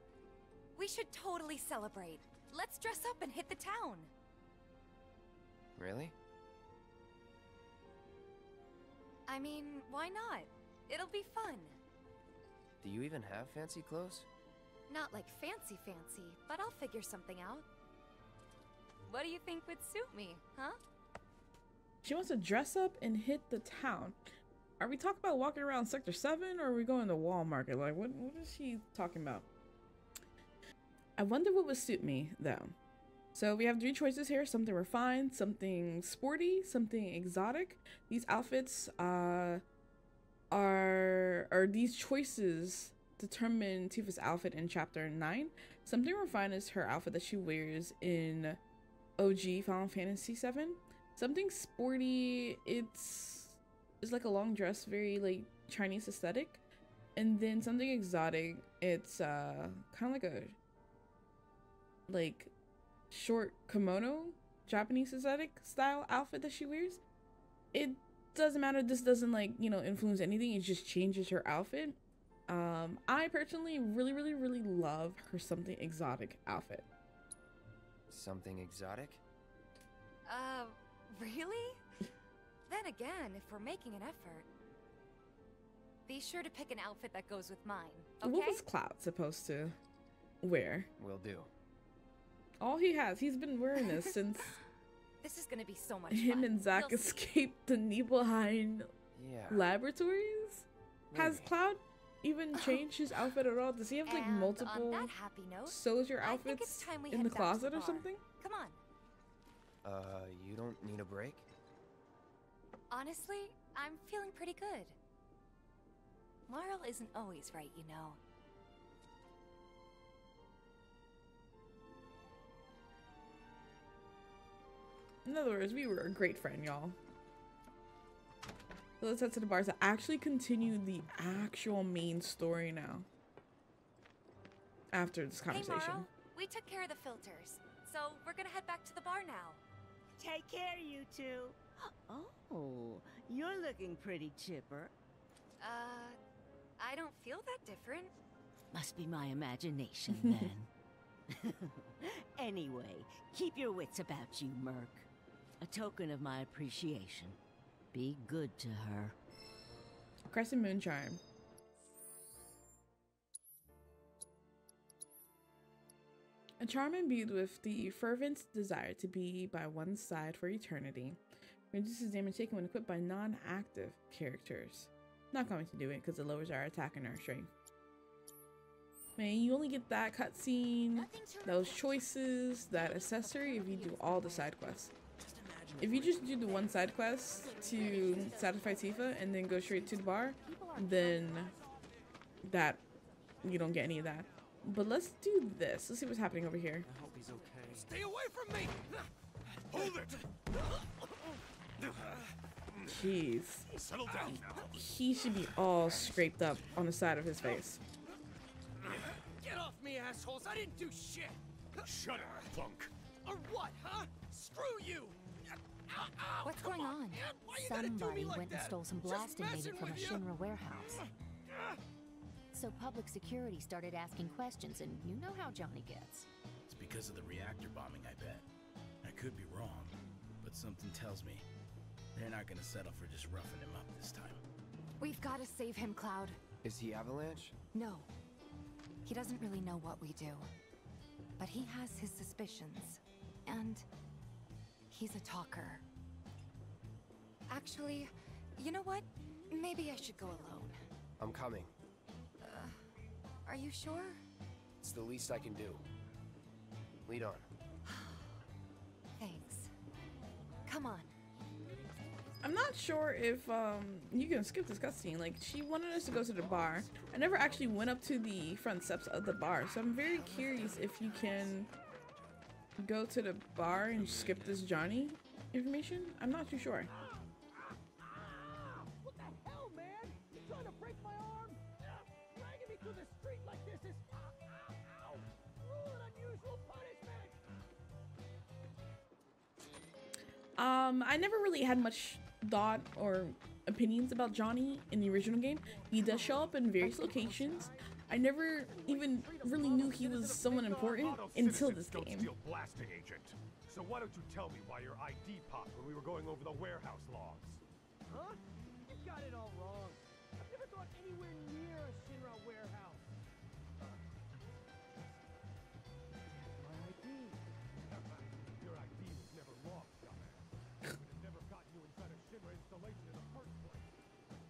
We should totally celebrate. Let's dress up and hit the town. Really? I mean, why not? It'll be fun. Do you even have fancy clothes? Not like fancy, but I'll figure something out. What do you think would suit me, huh? She wants to dress up and hit the town. Are we talking about walking around Sector 7 or are we going to Wall Market? Like, what is she talking about? I wonder what would suit me, though. So we have 3 choices here. Something refined, something sporty, something exotic. These outfits are these choices determine Tifa's outfit in Chapter 9. Something refined is her outfit that she wears in OG Final Fantasy VII. Something sporty, it's like a long dress, very like Chinese aesthetic. And then something exotic, it's kind of like a short kimono, Japanese aesthetic style outfit that she wears. It doesn't matter, this doesn't like, you know, influence anything, it just changes her outfit. I personally really love her something exotic outfit. Something exotic? Really? Then again, if we're making an effort, be sure to pick an outfit that goes with mine, okay? What was Cloud supposed to wear? Will do. All he's been wearing this since this is gonna be so much him fun. and Zack escaped the Nibelheim laboratories. Maybe. Has Cloud even changed his outfit at all? Does he have like And multiple on that happy note, soldier I think it's outfits time we in head the back to closet or bar. something? Come on. You don't need a break? Honestly, I'm feeling pretty good. Marl isn't always right, you know. In other words, we were a great friend, y'all. So let's head to the bar to actually continue the actual main story now. After this conversation. Hey, Marl, we took care of the filters, so we're gonna head back to the bar now. Take care, you two. Oh, you're looking pretty chipper. I don't feel that different. Must be my imagination, then. Anyway, keep your wits about you, Merc. A token of my appreciation. Be good to her. Crescent Moon Charm. A charm imbued with the fervent desire to be by one's side for eternity. Reduces damage taken when equipped by non-active characters. Not going to do it because it lowers our attack and our strength. Man, you only get that cutscene, those choices, that accessory if you do all the side quests. If you just do the one side quest to satisfy Tifa and then go straight to the bar, then that you don't get any of that. But let's do this. Let's see what's happening over here. I hope he's okay. Stay away from me! Hold it! Jeez. Settle down now. He should be all scraped up on the side of his face. Get off me, assholes! I didn't do shit! Shut up, punk! Or what, huh? Screw you! What's going on? Somebody went and stole some blasting needed from a Shinra warehouse. So public security started asking questions, and you know how Johnny gets. It's because of the reactor bombing, I bet. I could be wrong, but something tells me they're not gonna settle for just roughing him up this time. We've got to save him, Cloud. Is he Avalanche? No. He doesn't really know what we do. But he has his suspicions. And he's a talker. Actually, you know what? Maybe I should go alone. I'm coming. Are you sure? It's the least I can do. Lead on. Thanks. Come on. I'm not sure if you can skip this cutscene. Like, she wanted us to go to the bar. I never actually went up to the front steps of the bar, so I'm very curious if you can go to the bar and skip this Johnny information. I'm not too sure. What the hell, man? You trying to break my arm? Dragging me through the street like this is cruel and unusual punishment. I never really had much thought or opinions about Johnny in the original game. He does show up in various locations. I never even really knew he was someone important until this game. Blasting agent. So why don't you tell me why your ID popped when we were going over the warehouse logs? Huh? You got it all wrong. I've never gone anywhere near a Shinra warehouse. My ID. Your ID was never lost, dumbass. It would have never gotten you inside a Shinra installation in the first place.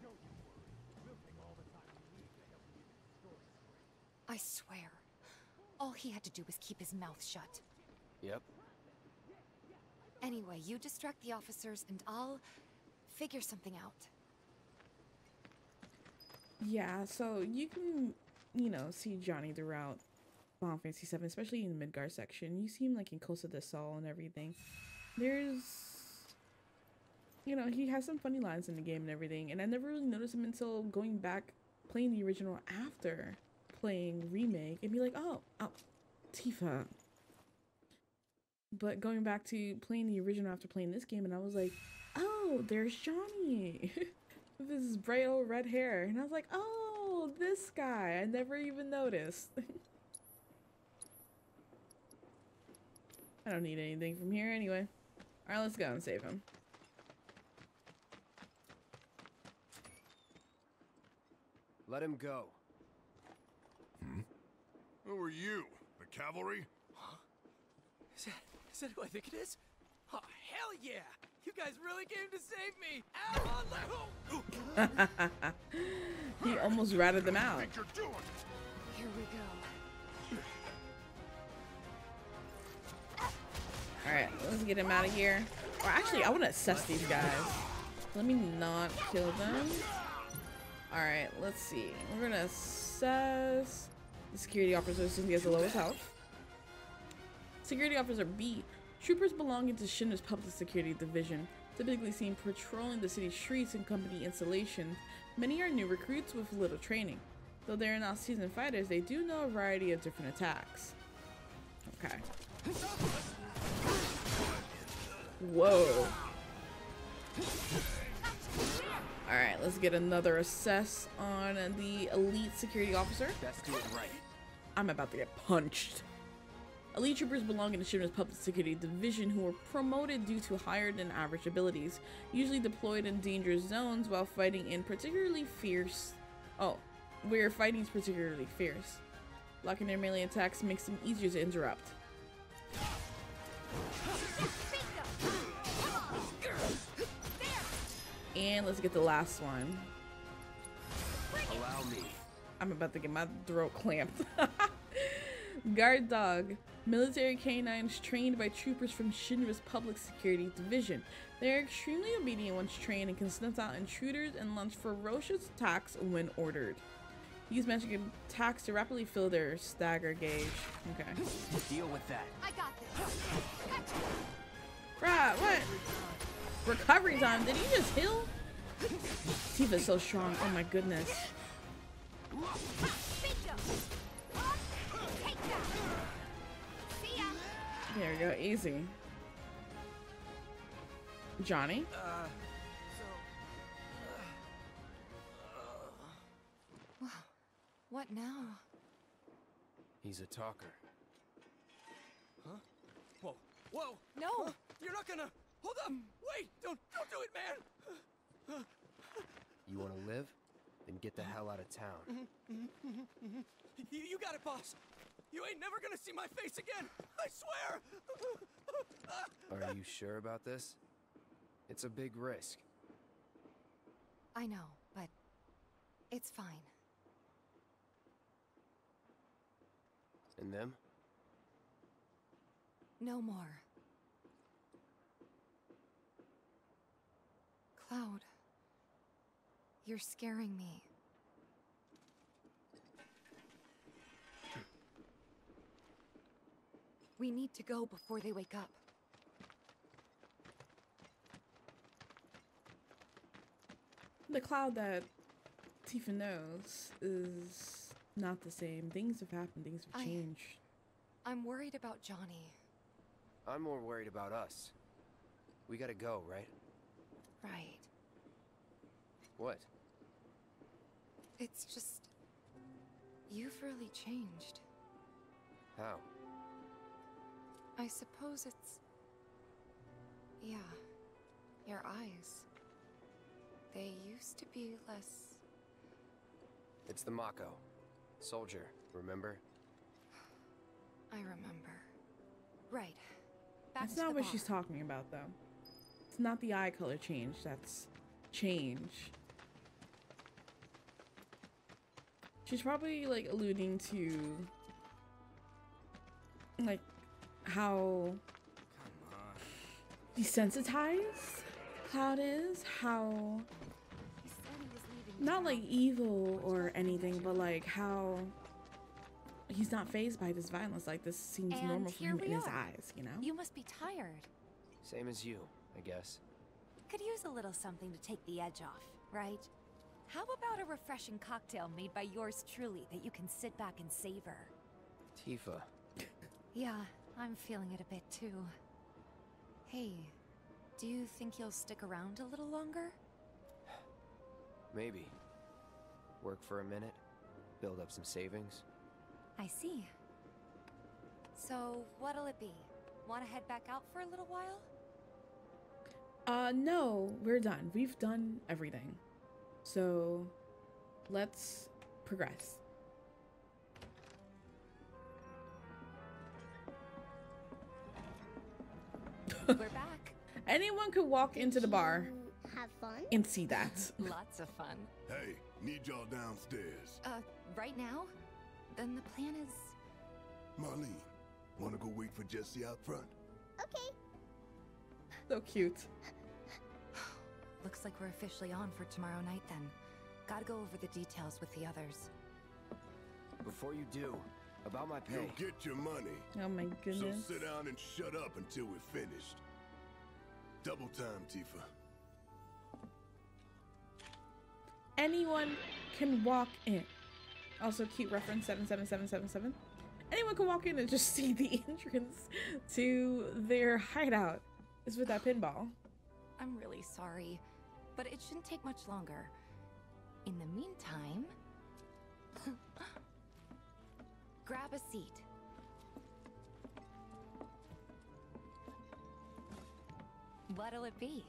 Don't you worry. We'll take all the time we need to help you get the story straight. I swear. All he had to do was keep his mouth shut. Yep. Anyway, you distract the officers and I'll figure something out. Yeah, so you can, you know, see Johnny throughout Final Fantasy VII, especially in the Midgar section. You see him like in Coast of the Soul and everything. There's, you know, he has some funny lines in the game and everything, and I never really noticed him until going back playing the original after playing Remake and be like, oh, Tifa. But going back to playing the original after playing this game, and I was like, oh, there's Johnny with his bright old red hair. And I was like, oh, this guy. I never even noticed. I don't need anything from here anyway. All right, let's go and save him. Let him go. Who are you? The cavalry? Huh? Is that who I think it is? Oh, hell yeah! You guys really came to save me! He almost ratted them out. Here we go. Alright, let's get him out of here. Or actually, I want to assess these guys. Let me not kill them. Alright, let's see. We're gonna assess the security officer since he has the lowest health. Security officer B, Troopers belonging to Shinra's Public Security Division, typically seen patrolling the city's streets and company installations. Many are new recruits with little training. Though they are not seasoned fighters, they do know a variety of different attacks. Okay. Whoa. Alright, let's get another assess on the elite security officer. Best do it right. I'm about to get punched. Elite troopers belonging to Shinra's Public Security Division who were promoted due to higher than average abilities, usually deployed in dangerous zones while fighting in particularly fierce... Oh, where fighting is particularly fierce. Blocking their melee attacks makes them easier to interrupt. And let's get the last one. Allow me. I'm about to get my throat clamped. Guard dog. Military canines trained by troopers from Shinra's Public Security Division. They are extremely obedient once trained and can snuff out intruders and launch ferocious attacks when ordered. Use magic attacks to rapidly fill their stagger gauge. Okay. Deal with that. I got this. Crap, what? Recovery time. Did he just heal? Tifa's so strong. Oh my goodness. There we go. Easy. Johnny? What now? He's a talker. Huh? Whoa. Whoa! No! Huh? You're not gonna... Hold up! Wait! Don't do it, man! You want to live? Then get the hell out of town. You got it, boss! You ain't never gonna see my face again! I swear! Are you sure about this? It's a big risk. I know, but it's fine. And them? No more. Cloud, you're scaring me. We need to go before they wake up. The Cloud that Tifa knows is not the same. Things have happened. Things have changed. I'm worried about Johnny. I'm more worried about us. We gotta go, right? Right. What? It's just... you've really changed. How? I suppose it's... yeah. Your eyes. They used to be less... It's the Mako. Soldier, remember? I remember. Right. That's not what she's talking about, though. It's not the eye color change. That's change. She's probably, like, alluding to... like, how... desensitized Cloud is. How... not, like, evil or anything, but, like, how... he's not fazed by this violence. Like, this seems normal for him in his eyes, you know? You must be tired. Same as you, I guess. Could use a little something to take the edge off, right? How about a refreshing cocktail made by yours truly that you can sit back and savor? Tifa. Yeah, I'm feeling it a bit too. Hey, do you think you'll stick around a little longer? Maybe. Work for a minute, build up some savings. I see. So, what'll it be? Want to head back out for a little while? No, we're done. We've done everything. So, let's progress. We're back. Anyone could walk into the bar have fun and see that. Lots of fun. Hey, need y'all downstairs. Right now? Then the plan is... Marlene, wanna go wait for Jesse out front? Okay. So cute. Looks like we're officially on for tomorrow night then. Gotta go over the details with the others. Before you do, About my pay. You'll get your money. Oh my goodness. So sit down and shut up until we're finished. Double time, Tifa. Anyone can walk in. Also, cute reference 77777. Anyone can walk in and just see the entrance to their hideout is with that pinball. I'm really sorry, but it shouldn't take much longer. In the meantime, grab a seat. What'll it be?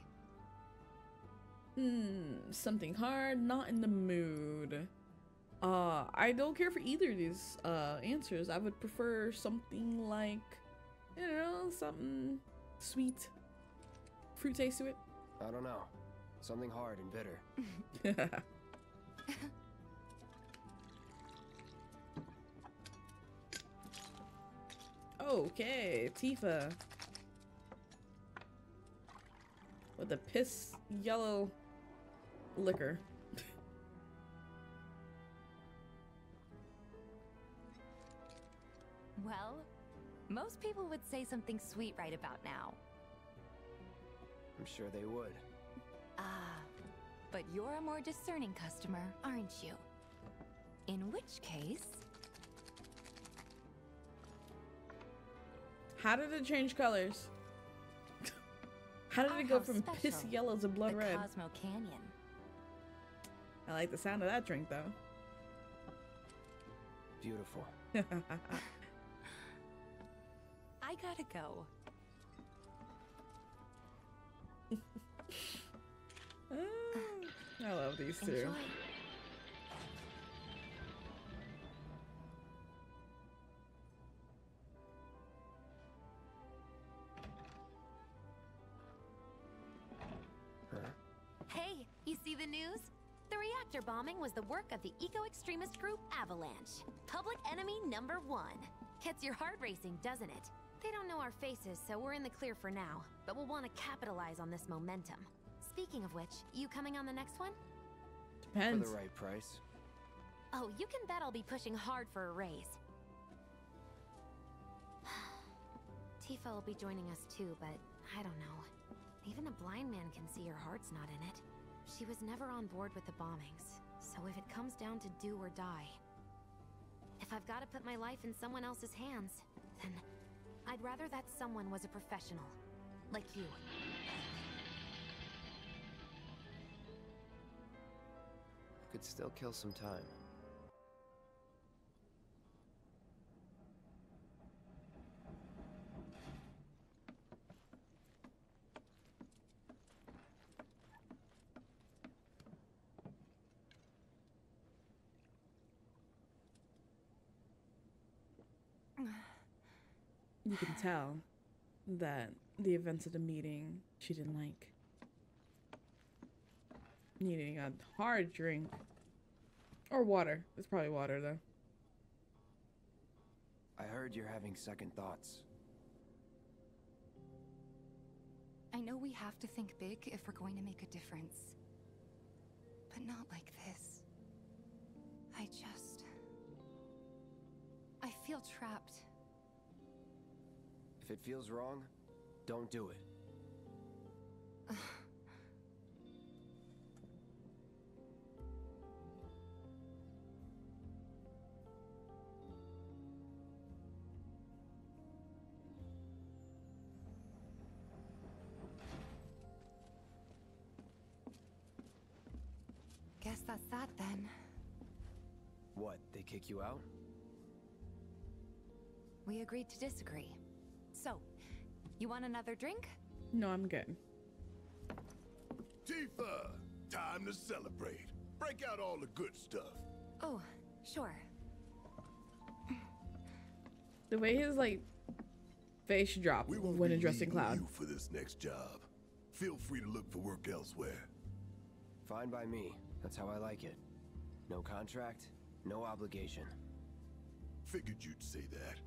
Something hard, not in the mood. I don't care for either of these answers. I would prefer something like, you know, something sweet. Fruit taste to it. I don't know. Something hard and bitter. Okay, Tifa. With a piss yellow liquor. Well, most people would say something sweet right about now. I'm sure they would. Ah, but you're a more discerning customer, aren't you? In which case... How did it change colors? How did it go from piss yellow to blood red? Cosmo Canyon. I like the sound of that drink, though. Beautiful. I gotta go. I love these two. Enjoy. Hey, you see the news? The reactor bombing was the work of the eco-extremist group Avalanche. Public enemy number 1. Gets your heart racing, doesn't it? They don't know our faces, so we're in the clear for now. But we'll want to capitalize on this momentum. Speaking of which, you coming on the next one? Depends. For the right price. Oh, you can bet I'll be pushing hard for a raise. Tifa will be joining us too, but I don't know. Even a blind man can see her heart's not in it. She was never on board with the bombings, so if it comes down to do or die, if I've got to put my life in someone else's hands, then I'd rather that someone was a professional, like you. Could still kill some time. You can tell that the events of the meeting she didn't like. Needing a hard drink. Or water. It's probably water, though. I heard you're having second thoughts. I know we have to think big if we're going to make a difference. But not like this. I feel trapped. If it feels wrong, don't do it. Guess that's that then. What, they kick you out? We agreed to disagree. So, you want another drink? No, I'm good. Tifa! Time to celebrate. Break out all the good stuff. Oh, sure. The way his, like, face dropped when addressing Cloud. You for this next job. Feel free to look for work elsewhere. Fine by me. That's how I like it. No contract, no obligation. Figured you'd say that.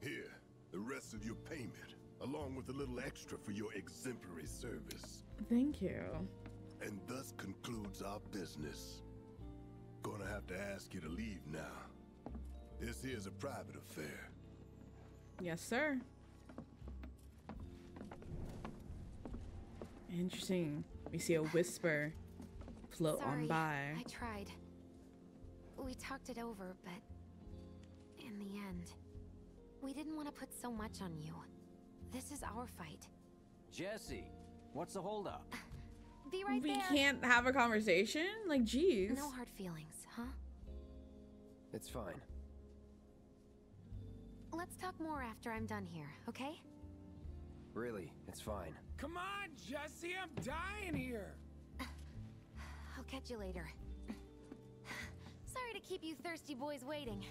Here, the rest of your payment, along with a little extra for your exemplary service. Thank you. And thus concludes our business. gonna have to ask you to leave now. This here's a private affair. Yes, sir. Interesting. We see a whisper float on by. I tried. We talked it over, but in the end, we didn't want to put so much on you. This is our fight. Jesse, what's the holdup? Be right there. We can't have a conversation? Like, geez. No hard feelings, huh? It's fine. Let's talk more after I'm done here, okay? Really, it's fine. Come on, Jesse, I'm dying here. I'll catch you later. Sorry to keep you thirsty boys waiting.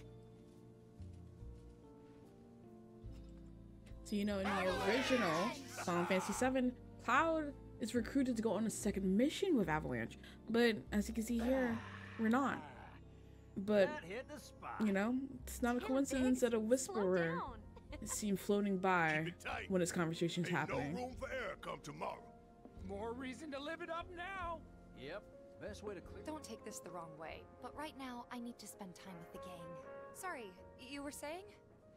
So, you know, in the original Final Fantasy VII, Cloud is recruited to go on a second mission with Avalanche. But as you can see here, we're not. But, you know, it's not a coincidence that a whisperer is seen floating by when this conversation's happening. No room for error come tomorrow. More reason to live it up now. Yep, best way to clear. Don't take this the wrong way, but right now I need to spend time with the gang. Sorry, you were saying?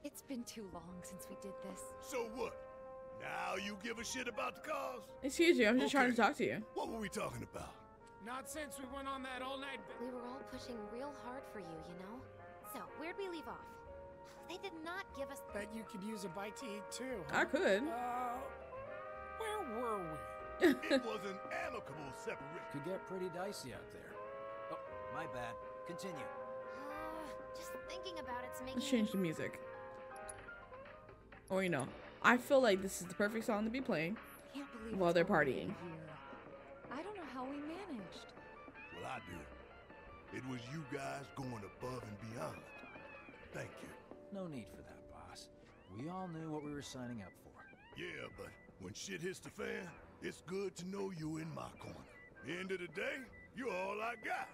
It's been too long since we did this. So what? Now you give a shit about the cause? Excuse you, I'm just trying to talk to you. What were we talking about? Not since we went on that all-night... We were all pushing real hard for you, you know? So, where'd we leave off? They did not give us... Bet you could use a bite to eat too. I could. Where were we? It was an amicable separation. Could get pretty dicey out there. Oh, my bad. Continue. Just thinking about it's making... Let's change the music. Or, you know, I feel like this is the perfect song to be playing while they're partying. I don't know how we managed. Well, I do. It was you guys going above and beyond. Thank you. No need for that, boss. We all knew what we were signing up for. Yeah, but when shit hits the fan, it's good to know you in my corner. End of the day, you're all I got.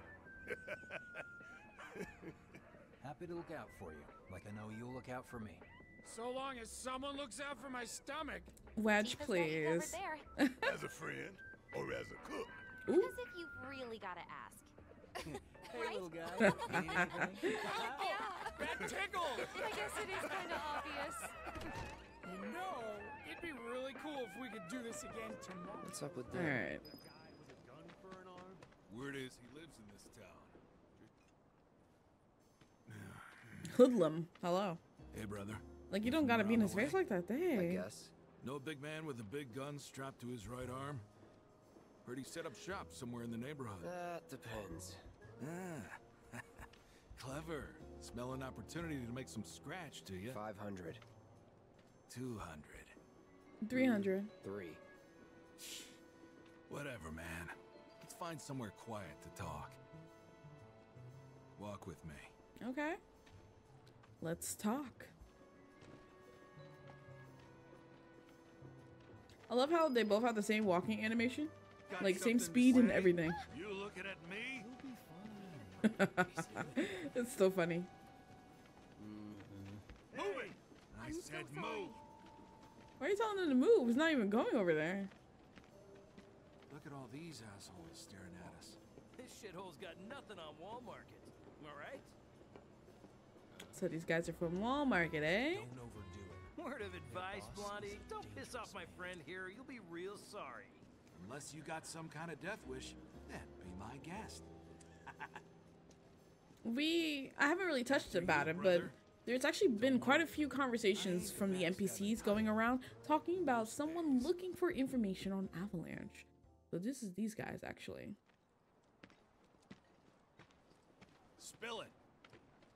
Happy to look out for you, like I know you'll look out for me. So long as someone looks out for my stomach. Wedge, please. As a friend or as a cook? As if you've really gotta ask. Hey, right? little guy. Need anything? That tickles! I guess it is kind of obvious. You know, it'd be really cool if we could do this again tomorrow. What's up with that? Alright. Word is he lives in this town. Hoodlum. Hello. Hey, brother. Like, you don't gotta be in his face like that, dang. I guess. No big man with a big gun strapped to his right arm? Heard he set up shop somewhere in the neighborhood. That depends. Ah. Clever. Smell an opportunity to make some scratch, do you? 500. 200. 300. 3. Whatever, man. Let's find somewhere quiet to talk. Walk with me. Okay. Let's talk. I love how they both have the same walking animation. Like, same speed and everything. You looking at me? It's so funny. Move it! I said move. Why are you telling him to move? He's not even going over there. Look at all these assholes staring at us. This shithole's got nothing on Wall Market. Am I right? So these guys are from Walmart, eh? Don't overdo it. Word of advice, Blondie. Don't piss off my friend here. You'll be real sorry. Unless you got some kind of death wish, then be my guest. I haven't really touched about it, but there's actually been quite a few conversations from the NPCs going around talking about someone looking for information on Avalanche. So this is these guys, actually. Spill it.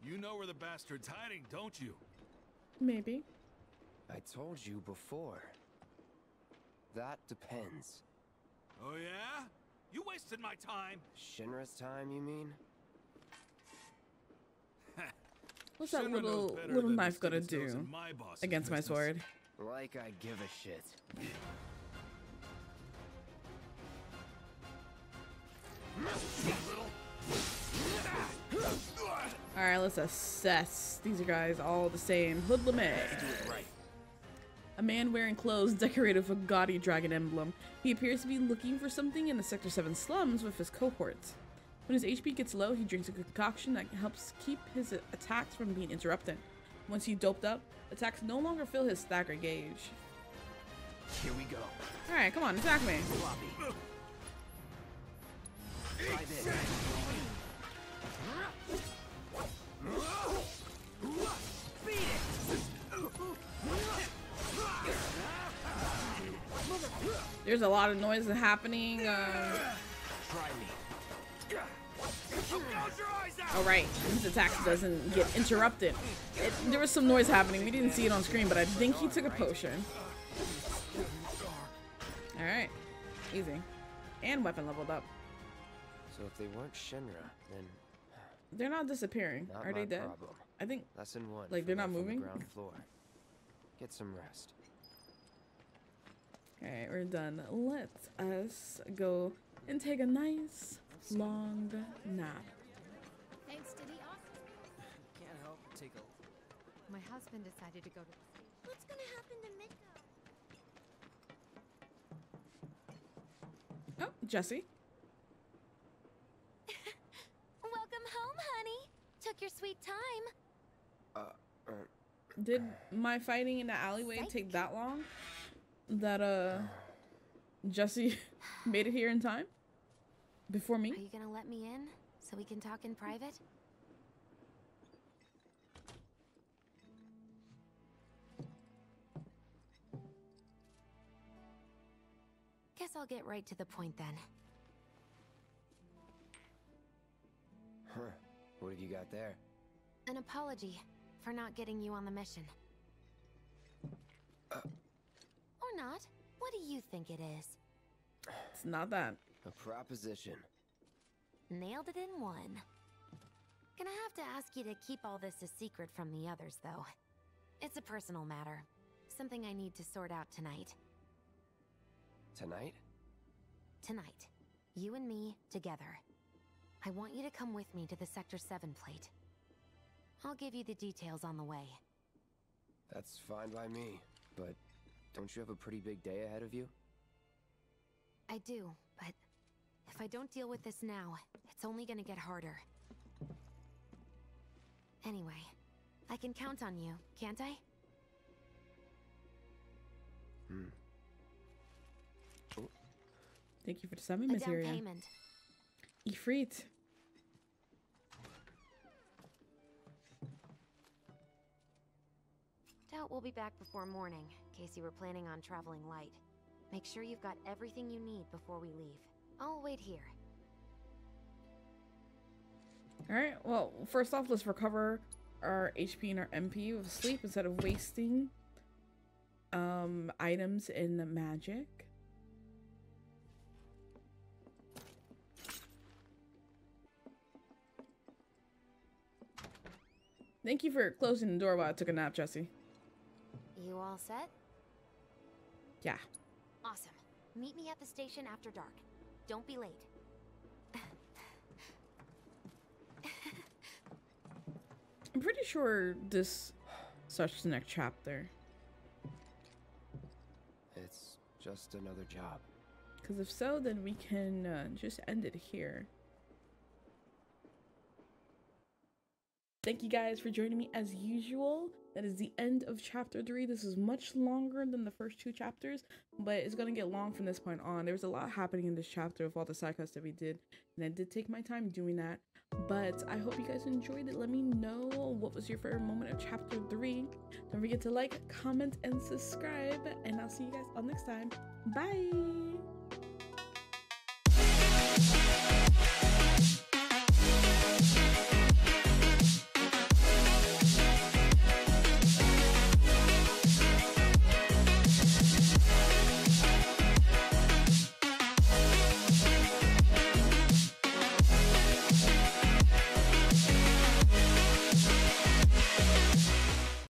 You know where the bastard's hiding, don't you? Maybe. I told you before. That depends. Oh yeah? You wasted my time. Shinra's time, you mean? What's that little knife gonna do against my sword? Like I give a shit. Alright, let's assess. These are guys all the same. Hoodlum A. A man wearing clothes decorated with a gaudy dragon emblem. He appears to be looking for something in the Sector 7 slums with his cohorts. When his HP gets low, he drinks a concoction that helps keep his attacks from being interrupted. Once he's doped up, attacks no longer fill his stagger gauge. Here we go. Alright, come on, attack me. Floppy. Try this. Beat it. There's a lot of noise happening. Try me. Oh right, his attack doesn't get interrupted. There was some noise happening. We didn't see it on screen, but I think he took a potion. All right, easy. And weapon leveled up. So if they weren't Shinra, then they're not disappearing. not Are they my dead? problem. I think. Lesson 1. Like they're not from the moving. ground floor. Get some rest. Okay, we're done. Let us go and take a nice long nap. Thanks to the office. Can't help but take a. My husband decided to go to. What's gonna happen to Miko? Oh, Jesse. Welcome home, honey. Took your sweet time. Did my fighting in the alleyway take that long? That Jesse made it here in time? Before me? Are you gonna let me in so we can talk in private? Guess I'll get right to the point then. Huh. What have you got there? An apology for not getting you on the mission. Or not. What do you think it is? It's not that. A proposition. Nailed it in one. Gonna have to ask you to keep all this a secret from the others, though. It's a personal matter. Something I need to sort out tonight. Tonight? Tonight. You and me, together. I want you to come with me to the Sector 7 plate. I'll give you the details on the way. That's fine by me, but don't you have a pretty big day ahead of you? I do, but if I don't deal with this now, it's only gonna get harder. Anyway, I can count on you, can't I? Oh. Thank you for the summon A down material. payment. Ifrit. Doubt we'll be back before morning, in case you were planning on traveling light. Make sure you've got everything you need before we leave. I'll wait here. Alright, well, first off, let's recover our HP and our MP with sleep instead of wasting items in the magic. Thank you for closing the door while I took a nap, Jesse. You all set? Yeah. Awesome. Meet me at the station after dark. Don't be late. I'm pretty sure this starts the next chapter. It's just another job. Because if so, then we can just end it here. Thank you guys for joining me as usual. That is the end of chapter 3. This is much longer than the first 2 chapters, but it's going to get long from this point on. There was a lot happening in this chapter of all the side quests that we did, and I did take my time doing that. But I hope you guys enjoyed it. Let me know what was your favorite moment of chapter 3. Don't forget to like, comment, and subscribe, and I'll see you guys all next time. Bye!